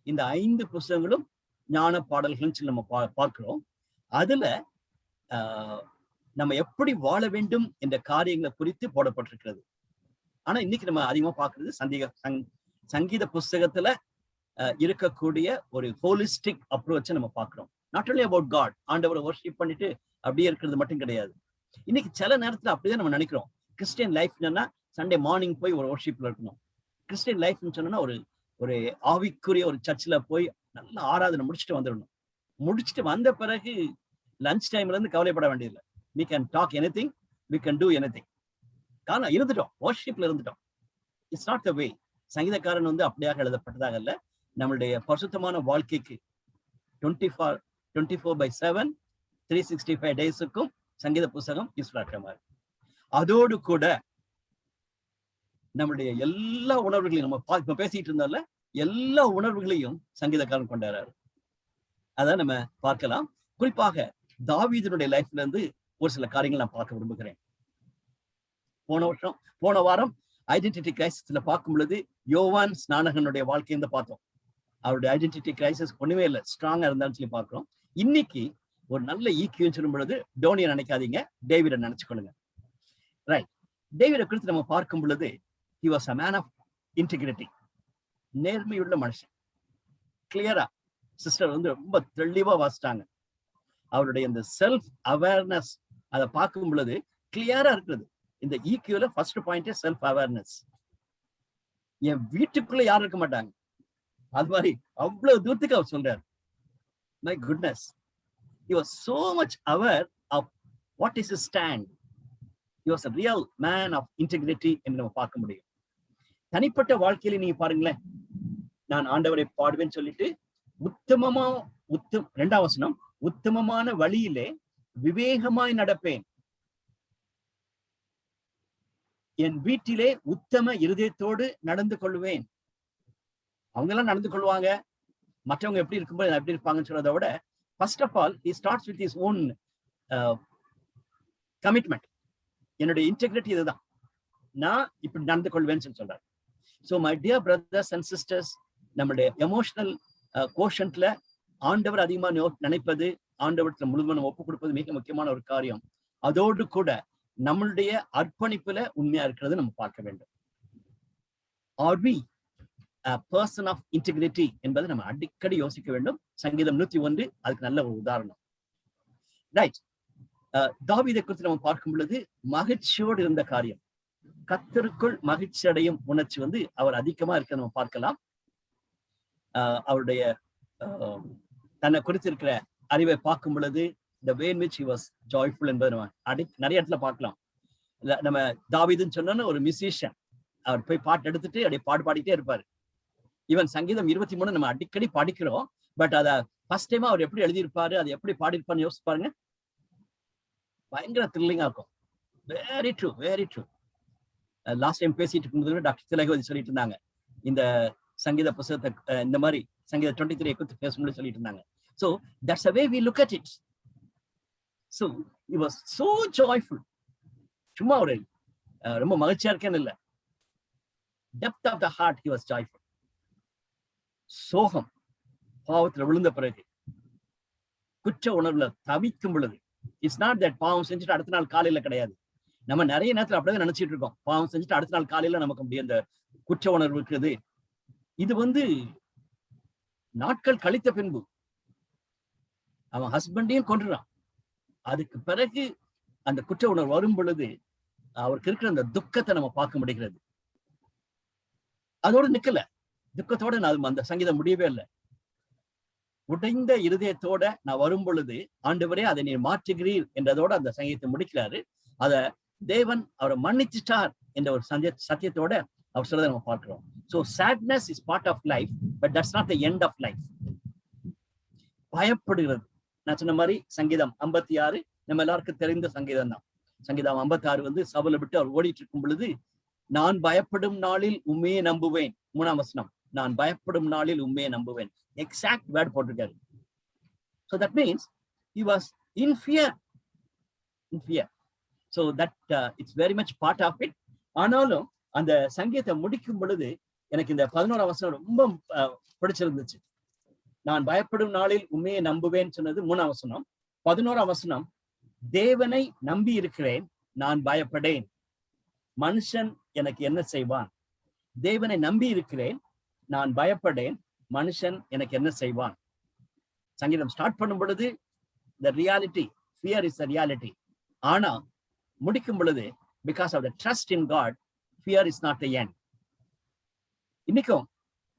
இந்த 5 புஸ்தகங்களும் ஞான பாடல்கள்னு சொல்லி நம்ம பார்க்கிறோம். அதுல நம்ம எப்படி வாழ வேண்டும் என்ற காரியங்களை குறித்து போடப்பட்டிருக்கிறது. ஆனா இன்னைக்கு நம்ம அதிகமா பார்க்கறது சங்கீத புஸ்தகத்துல இருக்கக்கூடிய ஒரு ஹோலிஸ்டிக் அப்ரோச்சை நம்ம பார்க்கிறோம். நாட் ஒன்லி அபவுட் காட், ஆண்டவரை வர்ஷிப் பண்ணிட்டு அப்படியே இருக்கிறது மட்டும் கிடையாது. இன்னைக்கு சில நேரத்துல அப்படிதான் நம்ம நினைக்கிறோம். கிறிஸ்டியன் லைஃப்னா சண்டே மார்னிங் போய் ஒரு வர்ஷிப்ல இருக்கணும். கிறிஸ்டியன் லைஃப்னு சொன்னா ஒரு ஆவிக்குரிய ஒரு சர்ச்சில் போய் நல்ல ஆராதனை முடிச்சுட்டு வந்துடணும். முடிச்சுட்டு வந்த பிறகு லஞ்ச் டைம்ல இருந்து கவலைப்பட வேண்டியதில்லை. we can talk anything, we can do anything. காரணம் இருந்துட்டோம், வர்ஷிப்ல இருந்துட்டோம். இட்ஸ் நாட் த வே. சங்கீதக்காரன் வந்து அப்படியாக எழுதப்பட்டதாக அல்ல. நம்மளுடைய பரிசுத்தமான வாழ்க்கைக்கு 24/7 365 டேஸுக்கும் சங்கீத புஸ்தகம் யூஸ்ஃபுல்லாக மாதிரி. அதோடு கூட நம்மளுடைய எல்லா உணர்வுகளையும் நம்ம பேசிட்டு இருந்தால எல்லா உணர்வுகளையும் சங்கீதக்காரன் கொண்டாடுறாரு. அதான் நம்ம பார்க்கலாம். குறிப்பாக தாவீதுனுடைய லைஃப்ல இருந்து ஒரு சில காரியங்கள் நான் பார்க்க விரும்புகிறேன். போன வாரம் ஐடென்டிட்டி கிரைசிஸ்ல பார்க்கும் பொழுது யோவான் ஸ்நானகனுடைய வாழ்க்கையை பார்த்தோம். அவருடைய ஐடென்டிட்டி கிரைசிஸ் ஒண்ணுமே இல்லை, ஸ்ட்ராங்கா இருந்தாலும் சொல்லி பார்க்கிறோம். இன்னைக்கு ஒரு நல்ல ஈக்கியம் சொல்லும் பொழுது டோனியை நினைக்காதீங்க, டேவிட நினைச்சுக்கொள்ளுங்க. ரைட், டேவிட குறித்து நம்ம பார்க்கும் பொழுது he was a man of integrity. நேர்மையுள்ள மனுஷன். கிளியரா சிஸ்டர் வந்து ரொம்ப தெளிவா வாசிட்டாங்க. அவருடைய இந்த செல்ஃப் அவேர்னஸ் அதை பார்க்கும் பொழுது கிளியரா இருக்குது. இந்த ஈக்யூல ஃபர்ஸ்ட் பாயிண்ட் செல்ஃப் அவேர்னஸ். என் வீட்டுக்குள்ள யாரும் இருக்க மாட்டாங்க, அது மாதிரி அவ்வளவு தூரத்துக்கு அவர் சொல்றாரு. My goodness, he was so much aware of what is his stand. He was a real man of integrity என்று நம்ம பார்க்க முடியும். தனிப்பட்ட வாழ்க்கையில நீங்க பாருங்களேன், நான் ஆண்டவரை பாடுவேன்னு சொல்லிட்டு இரண்டாம் வசனம், உத்தமமான வழியிலே விவேகமாய் நடப்பேன், என் வீட்டிலே உத்தம இருதயத்தோடு நடந்து கொள்வேன். அவங்க எல்லாம் நடந்து கொள்வாங்க, மற்றவங்க எப்படி இருக்கும்போது எப்படி இருப்பாங்கன்னு சொல்றதை விட first of all he starts with his own commitment. என்னுடைய இன்டெகிரிட்டி இதுதான், நான் இப்படி நடந்து கொள்வேன்னு சொல்லி சொல்றாரு. So my dear brothers and sisters, நம்மளுடைய எமோஷனல் கோஷன்ட்ல ஆண்டவர் அதிகமா நினைப்பது, ஆண்டவரத்துல முழுவதும் ஒப்பு கொடுப்பது மிக முக்கியமான ஒரு காரியம். அதோடு கூட நம்மளுடைய அர்ப்பணிப்புல உண்மையா இருக்கிறது நம்ம பார்க்க வேண்டும். Are we a person of integrity என்பதை நம்ம அடிக்கடி யோசிக்க வேண்டும். சங்கீதம் 101 அதுக்கு நல்ல ஒரு உதாரணம். ரைட், தாவீதை குறித்து நம்ம பார்க்கும் பொழுது மகிழ்ச்சியோடு இருந்த காரியம், கர்த்தருக்குள் மகிழ்ச்சி அடையும் உணர்ச்சி வந்து அவர் அதிகமா இருக்க நம்ம பார்க்கலாம். அவருடைய தன்னை குறித்திருக்கிற அறிவை பார்க்கும் பொழுது the way in which he was joyful என்பதை நம்ம நிறைய இடத்துல பார்க்கலாம். நம்ம தாவீதுன்னு சொன்னோன்னு ஒரு மியூசிஷியன், அவர் போய் பாட்டு எடுத்துட்டு அப்படியே பாடிட்டே இருப்பாரு. ஈவன் சங்கீதம் 23 நம்ம அடிக்கடி படிக்கிறோம், பட் அதை ஃபர்ஸ்ட் டைமா அவர் எப்படி எழுதியிருப்பாரு, அதை எப்படி பாடியிருப்பாருன்னு யோசிச்சு பாருங்க. பயங்கர த்ரில்லிங்கா இருக்கும். Very true, very true. Last time பேசிட்டு இருக்கும்போது டாக்டர் திலகவதி சொல்லிட்டு இருந்தாங்க, இந்த சங்கீத புத்தகத்தை இந்த மாதிரி சங்கீத 23 குறித்து பேசணும்னு சொல்லிட்டு இருந்தாங்க. So that's the way we look at it. So he was so joyful. சும்மா ஒரு ரொம்ப மகிழ்ச்சியா இருக்கேன்னு இல்லை, depth of the heart he was joyful. சோகம், பாவத்துல விழுந்த பிறகு குற்ற உணர்வுல தவிக்கும் பொழுது, இட்ஸ் நாட் தட் பாவம் செஞ்சுட்டு அடுத்த நாள் காலையில கிடையாது. நம்ம நிறைய நேரத்துல அப்படியே நினைச்சிட்டு இருக்கோம், பாவம் செஞ்சுட்டு அடுத்த நாள் காலையில நமக்கு அப்படி அந்த குற்ற உணர்வு இருக்குது. இது நாட்கள் கழித்த பின்பு அவன் ஹஸ்பண்டையும் கொன்றுறான். அதுக்கு பிறகு அந்த குற்ற உணர்வு வரும் பொழுது அவருக்கு இருக்கிற அந்த துக்கத்தை நம்ம பார்க்க முடிகிறது. அதோடு நிக்கல, துக்கத்தோட நான் அந்த சங்கீதம் முடியவே இல்லை. உடைந்த இருதயத்தோட நான் வரும் பொழுது ஆண்டவரே அதை நீர் மாற்றுகிறீர் என்றதோட அந்த சங்கீதத்தை முடிக்கிறாரு. அத தேவன் அவரை மன்னிச்சுட்டார் என்ற ஒரு சத்தியத்தோட அவர் சொல்றதை நம்ம பார்க்கிறோம். So sadness is part of life, but that's not the end of life. பயப்படுகிறது, நான் சொன்ன மாதிரி சங்கீதம் 56 நம்ம எல்லாருக்கும் தெரிந்த சங்கீதம் தான். சங்கீதம் 56 சபலை விட்டு அவர் ஓடிட்டு இருக்கும் பொழுது, நான் பயப்படும் நாளில் உண்மையை நம்புவேன். 3ஆம் வசனம், நான் பயப்படும் நாளில் உண்மையை நம்புவேன். எக்ஸாக்ட் வேர்ட் போட்டிருக்காரு. So that means he was in fear. So that it's very much part of it. ஆனாலும் அந்த சங்கீதத்தை முடிக்கும் பொழுது எனக்கு இந்த 11ஆம் வசனம் ரொம்ப பிடிச்சிருந்துச்சு. நான் பயப்படும் நாளில் உண்மையை நம்புவேன் சொன்னது 3ஆம் வசனம். 11ஆம் வசனம், தேவனை நம்பி இருக்கிறேன், நான் பயப்படேன், மனுஷன் எனக்கு என்ன செய்வான். தேவனை நம்பி இருக்கிறேன், நான் பயப்படேன், மனுஷன் எனக்கு என்ன செய்வான். சங்கீதம் ஸ்டார்ட் பண்ணும் பொழுது the reality, fear is the reality. ஆனா முடிக்கும் பொழுது because of the trust in God, fear is not the end. இன்னைக்கும்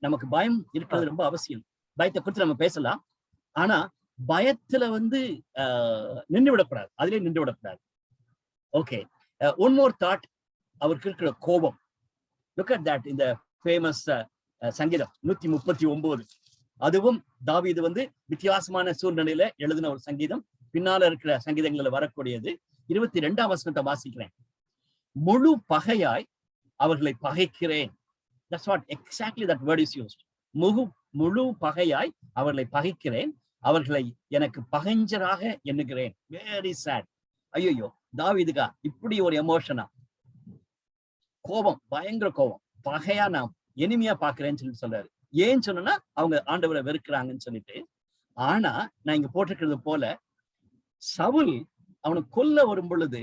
நமக்கு பயம் இருக்கிறது ரொம்ப அவசியம். பயத்தை குறித்து நம்ம பேசலாம், ஆனா பயத்துல நின்று விடக்கூடாது, அதிலே நின்று விடக்கூடாது. ஓகே, ஒன் மோர் தாட், அவருக்கு இருக்கிற கோபம். லுக் அட் தட் இந்த ஃபேமஸ் சங்கீதம் 139. அதுவும் தாவீது வித்தியாசமான சூழ்நிலையில எழுதின ஒரு சங்கீதம். பின்னால இருக்கிற சங்கீதங்களில் வரக்கூடியது. 22ஆம் வசனத்தை வாசிக்கிறேன். முழு பகையாய் அவர்களை பகைக்கிறேன். That's what exactly that word is used. முழு பகையாய் அவர்களை பகைக்கிறேன், அவர்களை எனக்கு பகைஞ்சராக எண்ணுகிறேன். Very sad. ஐயோ, தாவீதுக்கா இப்படி ஒரு எமோஷனா, கோபம், பயங்கர கோபம், பகையா நான் எனிமையா பாக்குறேன்னு சொல்றாரு. ஏன்னு சொன்னா அவங்க ஆண்டவரை வெறுக்கிறாங்கன்னு சொல்லிட்டு. ஆனா நான் இங்க போட்டிருக்கிறது போல, சவுல் அவனை கொல்ல வரும் பொழுது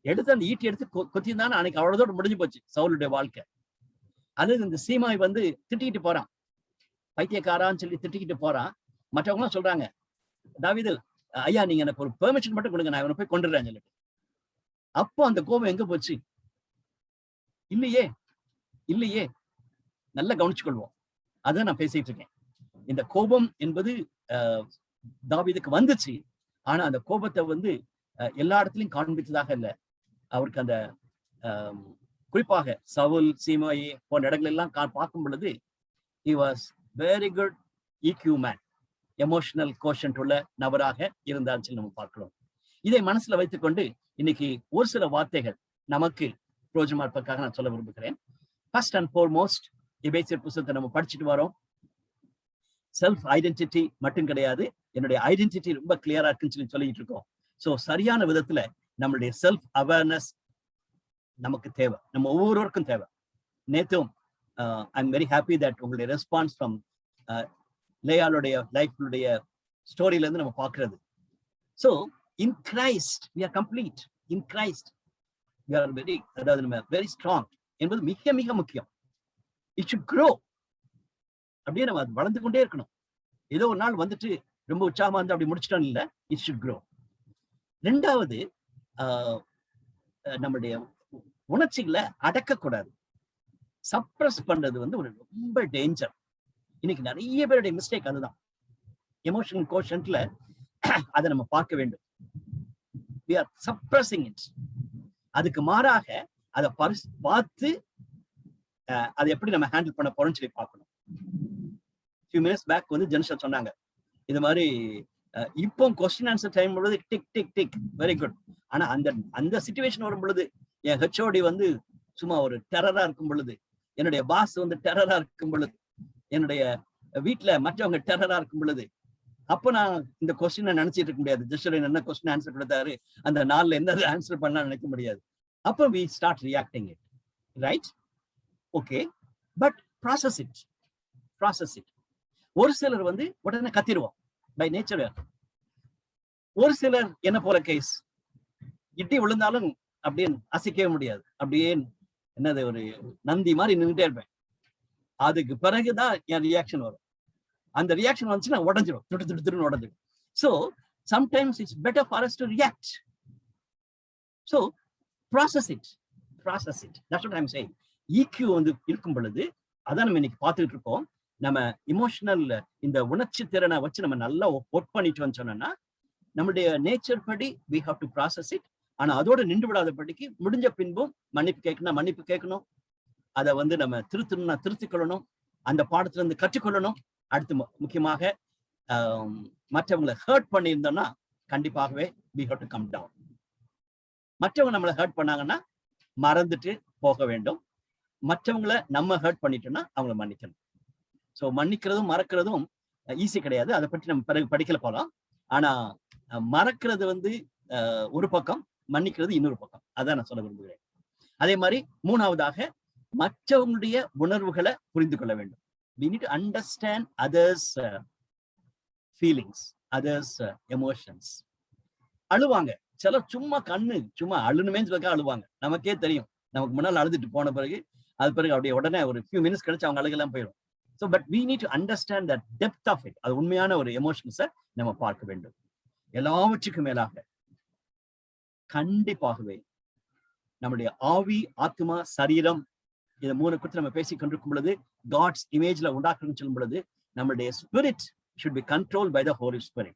எடுத்து அந்த ஈட்டி எடுத்து கொத்திருந்தான்னு அன்னைக்கு அவ்வளவுதோட முடிஞ்சு போச்சு சவுலுடைய வாழ்க்கை. அது இந்த சீமாய் திட்டிக்கிட்டு போறான், பைத்தியக்காரான்னு சொல்லி திட்டிக்கிட்டு போறான். மற்றவங்க எல்லாம் சொல்றாங்க, தாவீது ஐயா நீங்க எனக்கு ஒரு பெர்மிஷன் மட்டும் கொடுங்க, நான் இவனை போய் கொண்டுறேன்னு சொல்லிட்டு. அப்போ அந்த கோபம் எங்க போச்சு? இல்லையே, நல்லா கவனிச்சுக்கொள்வோம். அதான் நான் பேசிட்டு இருக்கேன். இந்த கோபம் என்பது தாவீதுக்கு வந்துச்சு. ஆனா அந்த கோபத்தை எல்லா இடத்துலயும் காண்பித்ததாக இல்லை. அவருக்கு அந்த குறிப்பாக சவுல், சீமாயி போன்ற இடங்கள் எல்லாம் பார்க்கும் பொழுது he was very good EQ man, emotional quotient உள்ள நபராக இருந்தார் சொல்லி நம்ம பார்க்கிறோம். இதை மனசுல வைத்துக்கொண்டு இன்னைக்கு ஒரு சில வார்த்தைகள் நமக்கு பிரோஜனமா இருப்பதற்காக நான் சொல்ல விரும்புகிறேன். ஃபர்ஸ்ட் அண்ட் ஃபார்மோஸ்ட், எபேசியர் புத்தகத்தை நம்ம படிச்சுட்டு வரோம். செல்ஃப் ஐடென்டிட்டி மட்டும் கிடையாது, என்னுடைய ஐடென்டிட்டி ரொம்ப கிளியரா இருக்குன்னு சொல்லிட்டு இருக்கோம். ஸோ சரியான விதத்துல நம்மளுடைய செல்ஃப் அவேர்னஸ் நமக்கு தேவை, நம்ம ஒவ்வொருவருக்கும் தேவை. நேத்தும் I am very happy that உங்களுடைய ரெஸ்பான்ஸ் ஃப்ரம் லேயாளுடைய லைஃப்னுடைய ஸ்டோரியில இருந்து நம்ம பார்க்கிறது. So in Christ we are complete. In Christ we are very, அதாவது நம்ம வெரி ஸ்ட்ராங் என்பது மிக மிக முக்கியம். It should grow. அப்படியே நம்ம அது வளர்ந்து கொண்டே இருக்கணும். ஏதோ ஒரு நாள் ரொம்ப உற்சாகமா இருந்து அப்படி முடிச்சிட்டோம் இல்ல, இட் ஷுட் க்ரோ. ரெண்டாவது, நம்மளுடைய உணர்ச்சிகளை அடக்கக்கூடாது. சப்ரஸ் பண்றது ஒரு ரொம்ப டேஞ்சர். இன்னைக்கு நிறைய பேருடைய மிஸ்டேக் அதுதான். எமோஷனல் கோஷன்ட்ல அதை நம்ம பார்க்க வேண்டும். we are suppressing it. அதுக்கு மாறாக அதை பார்த்து அதை எப்படி நம்ம ஹேண்டில் பண்ண போறோம்னு சொல்லி பார்க்கணும். ஃபியூ மினிட்ஸ் பேக் ஜென்ஷன் சொன்னாங்க, இது மாதிரி இப்போ கொஸ்டின் ஆன்சர் டைம் பொழுது tick tick tick very good. ஆனா அந்த சிச்சுவேஷன் வரும் பொழுது என் ஹெச்ஓடி சும்மா ஒரு டெரரா இருக்கும் பொழுது, என்னுடைய பாஸ் வந்து டெரரா இருக்கும் பொழுது, என்னுடைய வீட்டுல மற்றவங்க டெரரா இருக்கும் பொழுது, அப்ப நான் இந்த கொஸ்டினை நினைச்சிட்டு இருக்க முடியாது. ஜஸ்ட் என்ன கொஸ்டின் ஆன்சர் கொடுத்தாரு, அந்த நாள்ல என்ன ஆன்சர் பண்ணா நினைக்க முடியாது. அப்ப we start reacting it, right? Okay, but process it. ஒரு சிலர் வந்து உடனே கத்திடுவோம் பை நேச்சர். ஒரு சிலர் என்ன போல கேஸ், இட்டி விழுந்தாலும் அப்படியே அசைக்கவே முடியாது, அப்படியே என்னது ஒரு நந்தி மாதிரி நின்றுட்டே இருப்பேன். அதுக்கு பிறகுதான் என் ரியாக்ஷன் வரும். அந்த ரியாக்ஷன் வந்துச்சுன்னா உடஞ்சிடும், துட்டு உடஞ்சிடும். So sometimes it's better for us to react. So process it. That's what I am saying. EQ வந்து இருக்கும் பொழுது அதான் நம்ம இன்னைக்கு பார்த்துட்டு இருக்கோம். நம்ம இமோஷனல் இந்த உணர்ச்சி திறனை வச்சு நம்ம நல்லா ஒர்க் பண்ணிட்டு சொன்னோம்னா நம்மளுடைய நேச்சர் படி we have to process it. ஆனா அதோட நின்று விடாதபடிக்கு முடிஞ்ச பின்பும் மன்னிப்பு கேட்கணும். அதை வந்து நம்ம திருத்திக்கொள்ளணும். அந்த பாடத்துல இருந்து கற்றுக்கொள்ளணும். அடுத்து முக்கியமாக மற்றவங்களை ஹர்ட் பண்ணியிருந்தோம்னா கண்டிப்பாகவே we have to come down. மற்றவங்க நம்மளை ஹர்ட் பண்ணாங்கன்னா மறந்துட்டு போக வேண்டும். மற்றவங்களை நம்ம ஹர்ட் பண்ணிட்டோம்னா அவங்கள மன்னிக்கணும். ஸோ மன்னிக்கிறதும் மறக்கிறதும் ஈஸி கிடையாது. அதை பற்றி நம்ம பிறகு படிக்கல போகலாம். ஆனா மறக்கிறது வந்து ஒரு பக்கம், மன்னிக்கிறது இன்னொரு பக்கம். அதான் நான் சொல்ல விரும்புகிறேன். அதே மாதிரி மூணாவதாக மற்றவங்களுடைய உணர்வுகளை புரிந்து கொள்ள வேண்டும். We need to understand others feelings, others emotions. அழுவாங்க சிலர், சும்மா அழுணுமே சொல்லிக்கா அழுவாங்க. நமக்கே தெரியும், நமக்கு முன்னால் அழுதுட்டு போன பிறகு அது பிறகு அப்படியே உடனே ஒரு ஃபியூ மினிட்ஸ் கழிச்சு அவங்க அழுகெல்லாம் போயிடும். So but we need to understand the depth of it. அது உண்மையான ஒரு எமோஷன்ஸை நம்ம பார்க்க வேண்டும். எல்லாவற்றுக்கும் மேலாக கண்டிப்பாகவே நம்முடைய ஆவி, ஆத்மா, சரீரம், இதை மூணு குறித்து நம்ம பேசி கொண்டிருக்கும் பொழுது, காட்ஸ் இமேஜ்ல உண்டாக்குன்னு சொல்லும் பொழுது, நம்மளுடைய spirit should be controlled by the Holy Spirit.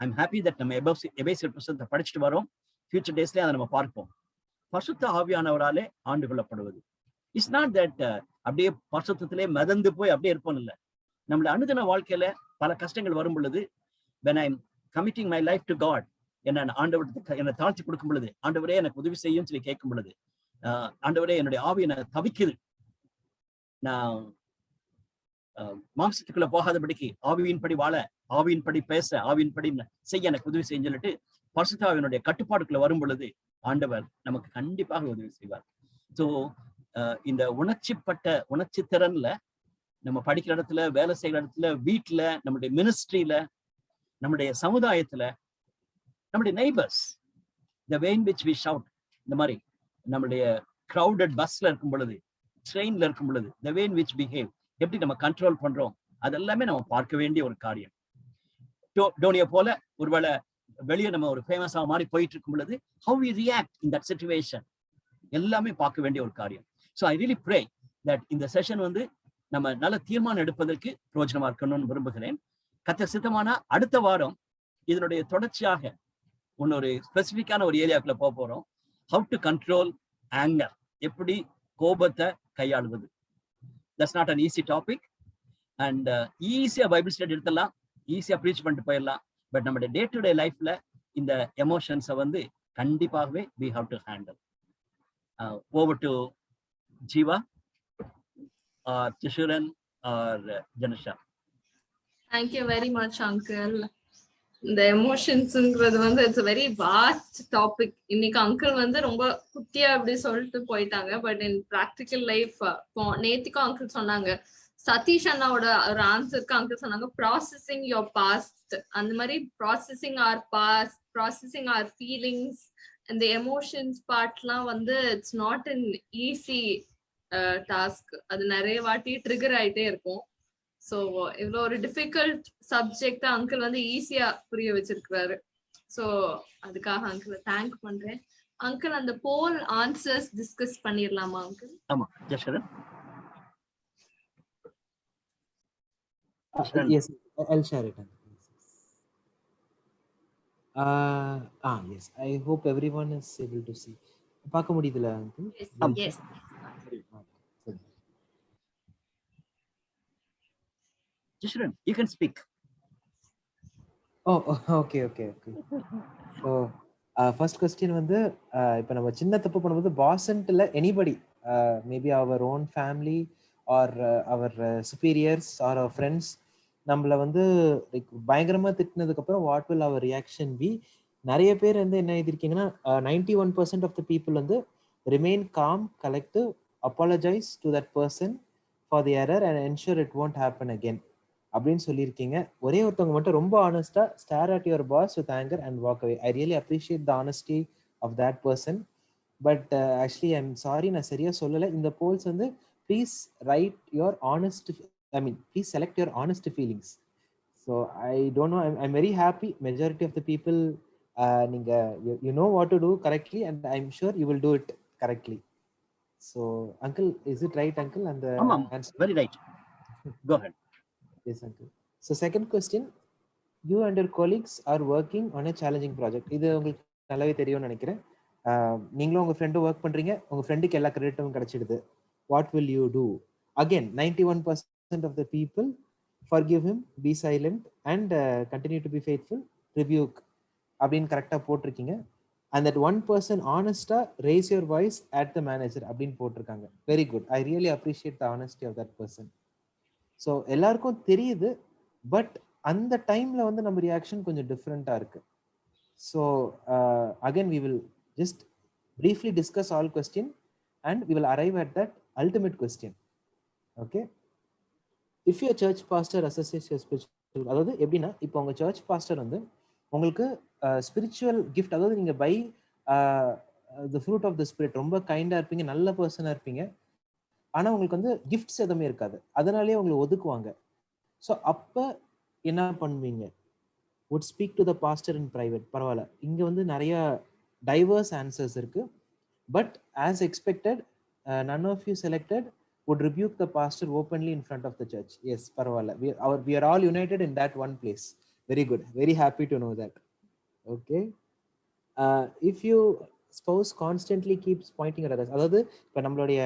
I'm happy that நம்ம எபேசியர் புத்தகத்தை படிச்சுட்டு வரோம். ஃபியூச்சர் டேஸ்லயே அதை நம்ம பார்ப்போம். பரிசுத்த ஆவியானவராலே ஆண்டு கொள்ளப்படுவது. இட்ஸ் நாட் தட் அப்படியே பரிசுத்தத்திலே மிதந்து போய் அப்படியே இருப்போம் இல்லை. நம்மளுடைய அனுதின வாழ்க்கையில பல கஷ்டங்கள் வரும் பொழுது, when I'm committing my life to God, என்ன ஆண்டவருக்கு என்னை தாழ்த்தி கொடுக்கும் பொழுது, ஆண்டவரே எனக்கு உதவி செய்யும் சொல்லி கேட்கும் பொழுது, ஆண்டவரே என்னுடைய ஆவி என்னை தவிக்குது, நான் மாம்சத்துக்குள்ள போகாதபடிக்கு ஆவியின்படி வாழ, ஆவியின்படி பேச, ஆவியின்படி செய்ய எனக்கு உதவி செய்யும் சொல்லிட்டு பரிசுத்த ஆவியினுடைய கட்டுப்பாடுக்குள்ள வரும் பொழுது ஆண்டவர் நமக்கு கண்டிப்பாக உதவி செய்வார். ஸோ இந்த உணர்ச்சி திறன்ல நம்ம படிக்கிற இடத்துல, வேலை செய்கிற இடத்துல, வீட்டுல, நம்முடைய மினிஸ்ட்ரியில, நம்முடைய சமுதாயத்துல, நம்முடைய neighbours, the way in which we shout, இந்த மாதிரி நம்முடைய crowded பஸ்ல இருக்கும் பொழுது, ட்ரெயின்ல இருக்கும் பொழுது, the way in which behave, எப்படி நம்ம கண்ட்ரோல் பண்றோம், அதெல்லாமே நம்ம பார்க்க வேண்டிய ஒரு காரியம். டோனியை போல ஒருவேளை வெளியே நம்ம ஒரு ஃபேமஸா மாதிரி போயிட்டு இருக்கும் பொழுது, how we react in that situation, எல்லாமே பார்க்க வேண்டிய ஒரு காரியம். So I really pray that இந்த செஷன் வந்து நம்ம நல்ல தீர்மானம் எடுப்பதற்கு பிரயோஜனமா இருக்கணும்னு விரும்புகிறேன். கர்த்தர் சித்தமானா அடுத்த வாரம் இதனுடைய தொடர்ச்சியாக இன்னொரு ஸ்பெசிஃபிக்கான ஒரு ஏரியாக்குள்ள போக போறோம். ஹவு டு கண்ட்ரோல் ஆங்கர், எப்படி கோபத்தை கையாளுவது. That's not an easy topic. And ஈஸியா பைபிள் ஸ்டடி எடுத்துடலாம், ஈஸியா ப்ரீச் பண்ணிட்டு போயிடலாம். பட் நம்மளுடைய டே டு டே லைஃப்ல இந்த எமோஷன்ஸை வந்து கண்டிப்பாகவே we have to handle. Over to Jiva or Jishuran or Janusha. Thank you very much, uncle. இந்த எமோஷன்ஸ்ங்கிறது வந்து இட்ஸ் வெரி வாஸ்ட் டாபிக். இன்னைக்கு அங்கிள் வந்து ரொம்ப குட்டியா அப்படி சொல்லிட்டு போயிட்டாங்க. பட் இன் ப்ராக்டிக்கல் லைஃப் நேத்திக்கும் அங்கிள் சொன்னாங்க, சதீஷ் அண்ணாவோட ஒரு ஆன்சருக்கு அங்கிள் சொன்னாங்க ப்ராசஸிங் யோர் பாஸ்ட். அந்த மாதிரி processing or past, processing or feelings, இந்த எமோஷன்ஸ் பார்ட்லாம் வந்து it's not an easy task. அது நிறைய வாட்டி ட்ரிகர் ஆயிட்டே இருக்கும். ஸோ இவ்வளோ ஒரு டிஃபிகல்ட் சப்ஜெக்ட் அங்கிள் வந்து ஈஸியா புரிய வச்சிருக்கிறாரு. ஸோ அதுக்காக அங்கிள் தேங்க் பண்றேன். அங்கிள் அந்த போல் ஆன்சர்ஸ் டிஸ்கஸ் பண்ணிடலாமா அங்கிள்? ஆமா, ஜெஷரன். Yes, I'll share it. Yes, I hope everyone is able to see. பார்க்க முடியுதுல uncle? Yes. Jishran, you can speak. Oh, okay. Oh, first question வந்து இப்போ நம்ம சின்ன தப்பு பண்ணும்போது பாஸ்ன்ட்டு இல்லை, anybody maybe our own family or our superiors or our friends நம்மள வந்து லைக் பயங்கரமா திட்டினதுக்கு அப்புறம் what will our reaction be? நிறைய பேர் வந்து என்ன எழுதிருக்கீங்கன்னா 91% ஆஃப் த பீப்புள் வந்து remain calm, collective, apologise to that person for the error and ensure it won't happen again அப்படின்னு சொல்லியிருக்கீங்க. ஒரே ஒருத்தவங்க மட்டும் ரொம்ப ஆனஸ்டா stare at your boss with anger and walk away. I really appreciate the honesty of that person. But actually I am sorry, நான் சரியா சொல்லலை. இந்த போல்ஸ் வந்து please write your honest, I mean please select your honest feelings. So I don't know, I'm very happy majority of the people நீங்க you know what to do correctly and I am sure you will do it correctly. So uncle, is it right uncle? அந்த very right, go ahead. Yes, uncle. So second question, you and your colleagues are working on a challenging project. இது உங்களுக்கு நல்லாவே தெரியும்னு நினைக்கிறேன். நீங்களும் உங்க ஃப்ரெண்டும் work பண்றீங்க, உங்க ஃப்ரெண்டுக்கு எல்லா கிரெடிட்டும் கிடைச்சிடுது. What will you do? Again, 91% of the people forgive him, be silent and continue to be faithful, rebuke அப்படின்னு கரெக்டா போட்டிருக்கீங்க. And that one person honest raise your voice at the manager அப்படின்னு போட்டிருக்காங்க. Very good. I really appreciate the honesty of that person. So எல்லாருக்கும் தெரியுது, but அந்த டைம்ல வந்து நம்ம ரியாக்ஷன் கொஞ்சம் டிஃப்ரெண்டா இருக்கு. So again we will just briefly discuss all question and we will arrive at that ultimate question. Okay, if your church pastor associate spiritual, அதாவது எப்படின்னா இப்போ உங்க சர்ச் பாஸ்டர் வந்து உங்களுக்கு ஸ்பிரிச்சுவல் கிஃப்ட், அதாவது நீங்க by the fruit of the spirit, ரொம்ப கைண்டா இருப்பீங்க, நல்ல பர்சனா இருப்பீங்க, ஆனா உங்களுக்கு வந்து கிஃப்ட்ஸ் எதுவுமே இருக்காது, அதனாலேயே உங்களை ஒதுக்குவாங்க. ஸோ அப்போ என்ன பண்ணுவீங்க? would speak to the pastor in private. பரவாயில்ல, இங்க வந்து நிறைய டைவர்ஸ் ஆன்சர்ஸ் இருக்கு. But as expected none of you selected would rebuke the pastor openly in front of the church. Yes, பரவாயில்ல, we are all united in that one place. Very good, very happy to know that. Okay, if you spouse constantly keeps pointing at others, அதாவது இப்போ நம்மளுடைய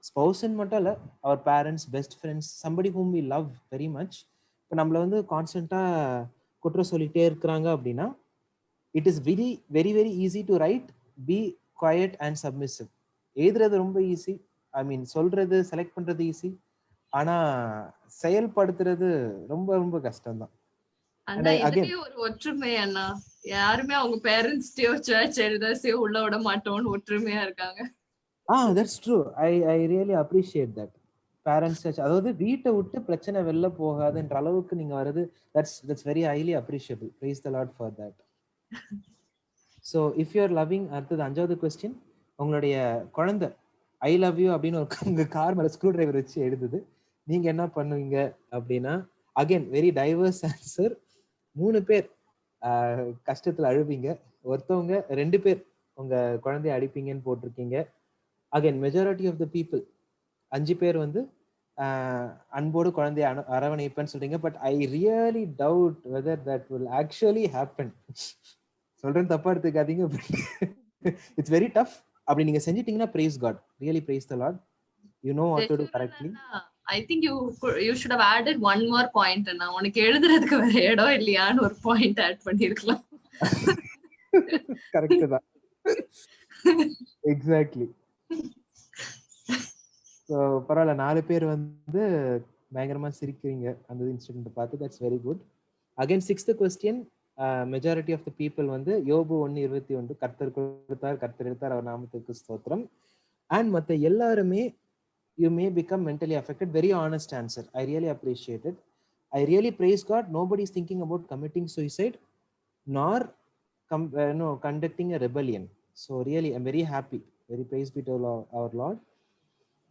ஸ்பௌஸ்ன்னு மட்டும் இல்லை, our parents, best friends, somebody whom we love very much, இப்போ நம்மளை வந்து கான்ஸ்டன்ட்டாக குற்றம் சொல்லிகிட்டே இருக்கிறாங்க அப்படின்னா, it is very very very easy to right B quiet and submissive. எழுதுறது ரொம்ப ஈஸி, ஐ மீன் சொல்றது செலக்ட் பண்ணுறது ஈஸி, ஆனால் செயல்படுத்துறது ரொம்ப ரொம்ப கஷ்டம்தான். ஒரு ஒற்றுமை அண்ணா, யாருமே அவங்க பேரண்ட்ஸ்டயோ சர்ச் எழுதோ உள்ள விட மாட்டோம்னு ஒற்றுமையா இருக்காங்க. That's true. I really appreciate that. Parents church, அதாவது வீட்டை விட்டு பிரச்சனை வெளில போகாதுன்ற அளவுக்கு நீங்க வருது. That's very highly appreciable. Praise the Lord for that. So if you are loving, அடுத்தது அஞ்சாவது கொஸ்டின், உங்களுடைய குழந்தை ஐ லவ் யூ அப்படின்னு உங்க கார் மேல ஸ்க்ரூ டிரைவர் வச்சு எழுதுது, நீங்க என்ன பண்ணுவீங்க அப்படின்னா, அகைன் வெரி டைவர்ஸ் ஆன்சர். 3 பேர் கஷ்டத்துல அழுவீங்க, ஒருத்தவங்க 2 பேர் உங்க குழந்தைய அடிப்பீங்கன்னு போட்டிருக்கீங்க. Again majority of the people 5 பேர் வந்து அன்போடு குழந்தைய அரவணைப்பேன்னு சொல்றீங்க. But I really doubt whether that will actually happen. சொல்றேன், தப்பா எடுத்துக்காதீங்க. It's very tough. அப்படி நீங்க செஞ்சிட்டீங்கன்னா praise God, really praise the Lord, you know what to do correctly. I think you should have added one more point. அண்ணா, உனக்கு எழுதுறதுக்கு வேற இடம் இல்லையான்னு ஒரு பாயிண்ட் ஆட் பண்ணிருக்கலாம். கரெக்ட் தான், எக்ஸாக்ட்லி. ஸோ பரவாயில்ல, 4 பேர் வந்து பயங்கரமா சிரிக்கிறீங்க அந்த இன்சிடென்ட் பார்த்து. That's very good. Again 6th question, majority of the people வந்து யோபு 1:21 கர்த்தர் கொடுத்தார், கர்த்தர் எடுத்தார், அவர் நாமத்துக்கு ஸ்தோத்திரம். அண்ட் மற்ற எல்லாருமே you may become mentally affected. Very honest answer. I really appreciate it. I really praise God. Nobody is thinking about committing suicide nor conducting a rebellion. So really I'm very happy. Very praise be to our Lord.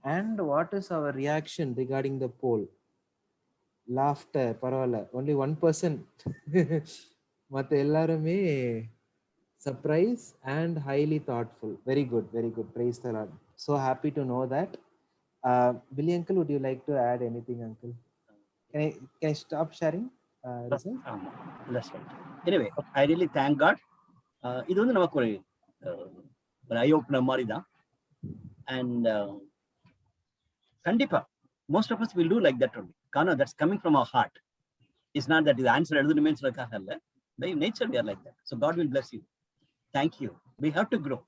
And what is our reaction regarding the poll? Laughter. Paravala. Only 1%. மற்ற எல்லாருமே surprise and highly thoughtful. Very good, very good. Praise the Lord. So happy to know that. Billy uncle, would you like to add anything, uncle? Can I stop sharing? That's right. Anyway, I really thank God. இது வந்து நமக்கு ஒரு ஐ opener மாதிரி தான். And கண்டிப்பா most of us will do like that only. Kana, that's coming from our heart. It's not that the answer எழுதணுமே சொல்றதுக்காக இல்ல. By nature we are like that. So God will bless you. Thank you. We have to grow.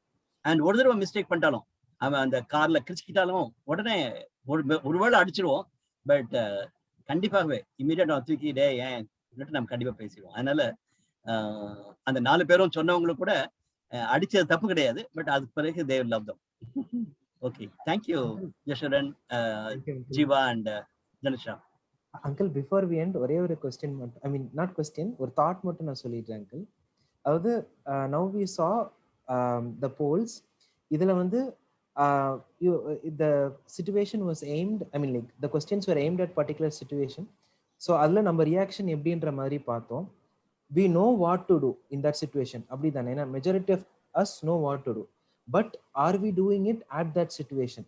And ஒரு தடவை mistake பண்ணிட்டாலும், அவன் அந்த கார்ல கிழிச்சிக்கிட்டாலும் உடனே ஒருவேளை அடிச்சிருவோம். But கண்டிப்பாகவே இமீடியட்டா தூக்கி டே ஏன் நம்ம கண்டிப்பா பேசிடுவோம். அதனால அந்த 4 பேரும் சொன்னவங்களுக்கு கூட அடிச்சது தப்பு கிடையாது. பட் அதுக்கு பிறகு they will love them. Okay, thank you Yasharan, Jiva and Janisha. Uncle, before we end, ஒரே ஒரு question மட்டும், I mean not question, ஒரு thought மட்டும் நான் சொல்லிடுறேன் uncle. அதாவது now we saw the polls. இதுல வந்து the situation was aimed, I mean like the questions were aimed at particular situation. So அதுல நம்ம ரியாக்ஷன் எப்படின்ற மாதிரி பார்த்தோம். We know what to do in that situation. அப்படிதானே? ஏன்னா majority of us know what to do. But are we doing it at that situation?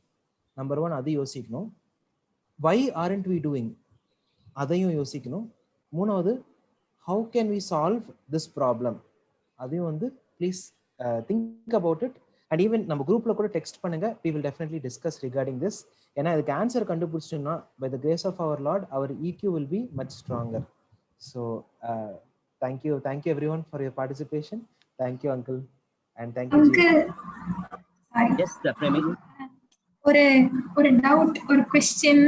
Number 1, அது யோசிக்கணும். Why aren't we doing? அதையும் யோசிக்கணும். மூணாவது, how can we solve this problem? அதையும் வந்து please think about it. And even நம்ம குரூப்ல கூட டெக்ஸ்ட் பண்ணுங்க. We will definitely discuss regarding this. ஏன்னா இதுக்கு answer கண்டுபிடிச்சோம்னா by the grace of our Lord, our EQ will be much stronger. So thank you everyone for your participation. Thank you uncle, and thank you uncle. Yes, Premi. ஒரு doubt, ஒரு question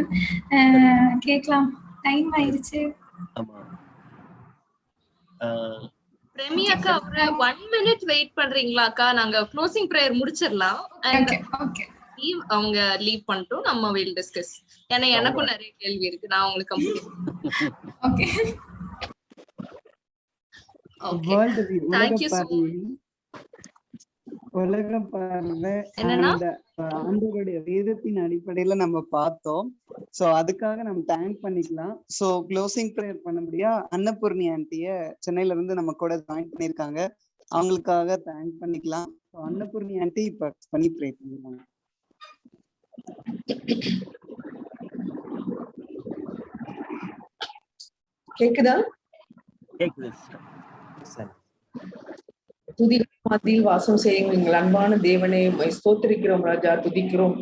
கேட்கலாம்? Time ஆயிருச்சு. ஆமா. பிரமி அக்கா ஒரு 1 minute wait பண்றீங்களா அக்கா? நாங்க க்ளோசிங் பிரேயர் முடிச்சிரலாம். ஓகே. அவங்க லீவ் பண்ணிட்டோம், நம்ம will discuss. ஏன்னா எனக்கும் நிறைய கேள்வி இருக்கு, நான் உங்களுக்கு ஓகே. உலக பார்வை ஆண்டவருடைய வேதத்தின் அடிப்படையில நம்ம பார்த்தோம். சோ அதுக்காக நம்ம தேங்க் பண்ணிக்கலாம். சோ க்ளோசிங் ப்ரேயர் பண்ணபடியா அன்னபூர்ணி ஆண்டிய சென்னையில இருந்து நம்ம கூட ஜாயின் பண்ணிருக்காங்க. அவங்களுக்காக தேங்க் பண்ணிக்கலாம். அன்னபூர்ணி ஆண்டி இப்ப பண்ணி ப்ரே பண்ணிருக்காங்க. கேக்குதா? கேக்குது. மத்தியில் வாசம் செய்யும் எங்கள் அன்பான தேவனே, உம்மை ஸ்தோத்திரிக்கிறோம் ராஜா, துதிக்கிறோம்,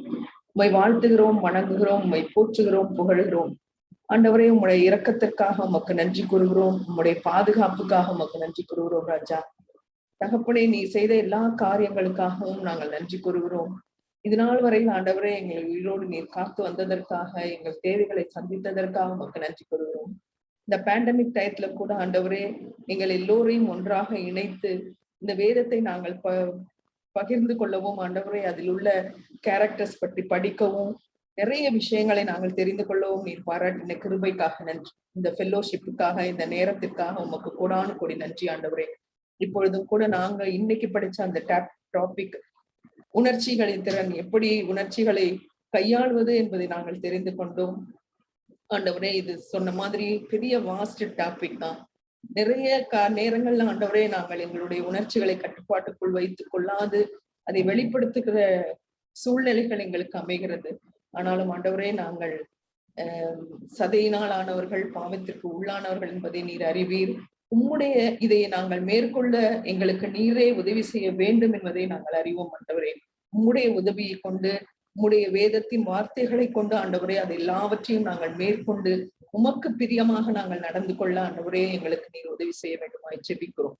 உம்மை வாழ்த்துகிறோம், வணங்குகிறோம், உம்மை போற்றுகிறோம், புகழுகிறோம். ஆண்டவரே, உம்முடைய இரக்கத்திற்காக உமக்கு நன்றி கூறுகிறோம், உம்முடைய பாதுகாப்புக்காக உமக்கு நன்றி கூறுகிறோம் ராஜா. தகப்பனே, நீ செய்த எல்லா காரியங்களுக்காகவும் நாங்கள் நன்றி கூறுகிறோம். இது நாள் வரையில் ஆண்டவரே எங்களை உயிரோடு நீர் காத்து வந்ததற்காக, எங்கள் தேவைகளை சந்தித்ததற்காக உமக்கு நன்றி கூறுகிறோம். இந்த பேண்டமிக் டயத்துல கூட ஆண்டவரே எங்கள் எல்லோரையும் ஒன்றாக இணைத்து இந்த வேதத்தை நாங்கள் பகிர்ந்து கொள்ளவும், ஆண்டவரே அதில் உள்ள கேரக்டர்ஸ் பற்றி படிக்கவும், நிறைய விஷயங்களை நாங்கள் தெரிந்து கொள்ளவும் நீர் பாராட்டின கிருபைக்காக நன்றி. இந்த ஃபெல்லோஷிப்புக்காக, இந்த நேரத்திற்காக உமக்கு கோடானு கோடி நன்றி ஆண்டவரே. இப்பொழுதும் கூட நாங்க இன்னைக்கு படிச்ச அந்த டாபிக் உணர்ச்சிகளின் திறன், எப்படி உணர்ச்சிகளை கையாள்வது என்பதை நாங்கள் தெரிந்து கொண்டோம் ஆண்டவரே. இது சொன்ன மாதிரி பெரிய வாஸ்ட் டாபிக் தான். நிறைய நேரங்கள்ல ஆண்டவரே நாங்கள் எங்களுடைய உணர்ச்சிகளை கட்டுப்பாட்டுக்குள் வைத்துக் கொள்ளாது அதை வெளிப்படுத்துகிற சூழ்நிலைகள் எங்களுக்கு அமைகிறது. ஆனாலும் ஆண்டவரே, நாங்கள் சதையினால் ஆனவர்கள், பாவத்திற்கு உள்ளானவர்கள் என்பதை நீர் அறிவீர். உம்முடைய இதை நாங்கள் மேற்கொள்ள எங்களுக்கு நீரே உதவி செய்ய வேண்டும் என்பதை நாங்கள் அறிவோம் ஆண்டவரே. உம்முடைய உதவியை கொண்டு, உம்முடைய வேதத்தின் வார்த்தைகளை கொண்டு ஆண்டவரே அது எல்லாவற்றையும் நாங்கள் மேற்கொண்டு உமக்கு பிரியமாக நாங்கள் நடந்து கொள்ள ஆண்டவரே எங்களுக்கு நீர் உதவி செய்ய வேண்டுமாய் ஜெபிக்கிறோம்.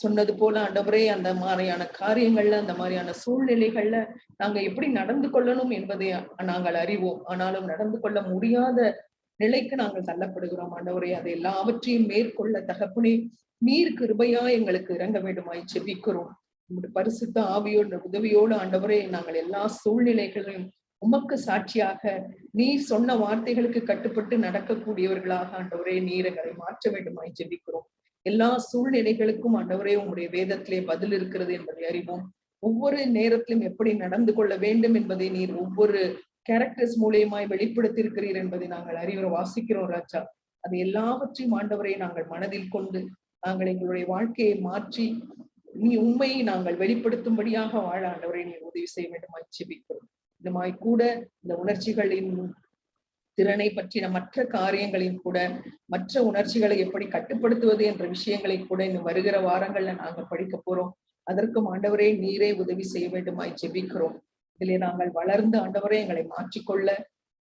சொன்னது போல ஆண்டவரே, அந்த மாதிரியான காரியங்கள்ல, அந்த மாதிரியான சூழ்நிலைகள்ல நாங்க எப்படி நடந்து கொள்ளணும் என்பதை நாங்கள் அறிவோம். ஆனாலும் நடந்து கொள்ள முடியாத நிலைக்கு நாங்கள் தள்ளப்படுகிறோம் ஆண்டவரே. அதை எல்லாவற்றையும் மேற்கொள்ள தகப்பனே நீர் கிருபையா எங்களுக்கு இறங்க வேண்டுமாய் ஜெபிக்கிறோம். உங்களுடைய பரிசுத்த ஆவியோட உதவியோடு ஆண்டவரே நாங்கள் எல்லா சூழ்நிலைகளையும் உமக்கு சாட்சியாக நீர் சொன்ன வார்த்தைகளுக்கு கட்டுப்பட்டு நடக்கக்கூடியவர்களாக ஆண்டவரே நீர் எங்களை மாற்ற வேண்டுமாய் ஜெபிக்கிறோம். எல்லா சூழ்நிலைகளுக்கும் ஆண்டவரே உங்களுடைய வேதத்திலே பதில் இருக்கிறது என்பதை அறிவோம். ஒவ்வொரு நேரத்திலும் எப்படி நடந்து கொள்ள வேண்டும் என்பதை நீர் ஒவ்வொரு கேரக்டர்ஸ் மூலியமாய் வெளிப்படுத்தியிருக்கிறீர் என்பதை நாங்கள் வாசிக்கிறோம் ராஜா. அது எல்லாவற்றையும் ஆண்டவரை நாங்கள் மனதில் கொண்டு நாங்கள் எங்களுடைய வாழ்க்கையை மாற்றி நீ உண்மையை நாங்கள் வெளிப்படுத்தும்படியாக வாழ ஆண்டவரை நீர் உதவி செய்ய வேண்டுமாய் ஜெபிக்கிறோம். இந்த மாதிரி கூட இந்த உணர்ச்சிகளின் திறனை பற்றின மற்ற காரியங்களையும் கூட, மற்ற உணர்ச்சிகளை எப்படி கட்டுப்படுத்துவது என்ற விஷயங்களை கூட இன்னும் வருகிற வாரங்கள்ல நாங்க படிக்க போறோம். அதற்கும் ஆண்டவரே நீரே உதவி செய்ய வேண்டுமாய் ஜெபிக்கிறோம். இதிலே நாங்கள் வளர்ந்து ஆண்டவரே எங்களை மாற்றிக்கொள்ள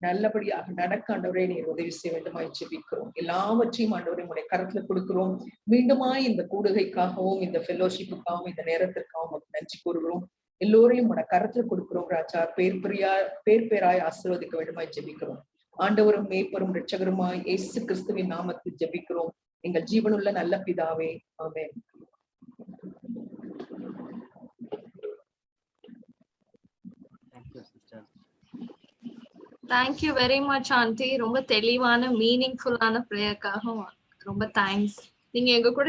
நல்லபடியாக நடக்க ஆண்டவரே நீர் உதவி செய்ய வேண்டுமாய் ஜெபிக்கிறோம். எல்லாவற்றையும் ஆண்டவரே உடைய கரத்துல கொடுக்கிறோம். மீண்டுமாய் இந்த கூடுகைக்காகவும் இந்த ஃபெல்லோஷிப்புக்காகவும் இந்த நேரத்திற்காகவும் நன்றி கூறுகிறோம். எல்லோரையும் உடைய கரத்துல கொடுக்கிறோம் ராஜா. பேர் பேராய் ஆசீர்வதிக்க வேண்டுமாய் ஜெபிக்கிறோம். ஆண்டவரும் மேய்ப்பரும் இரட்சகருமாய் இயேசு கிறிஸ்துவின் நாமத்தில் ஜெபிக்கிறோம் எங்கள் ஜீவனுள்ள நல்ல பிதாவே, amen. Thank you very much aunty. ரொம்ப தெளிவான மீனிங்ஃபுல்லான ப்ரேயர்க்காக ரொம்ப தேங்க்ஸ். நீங்க எங்க கூட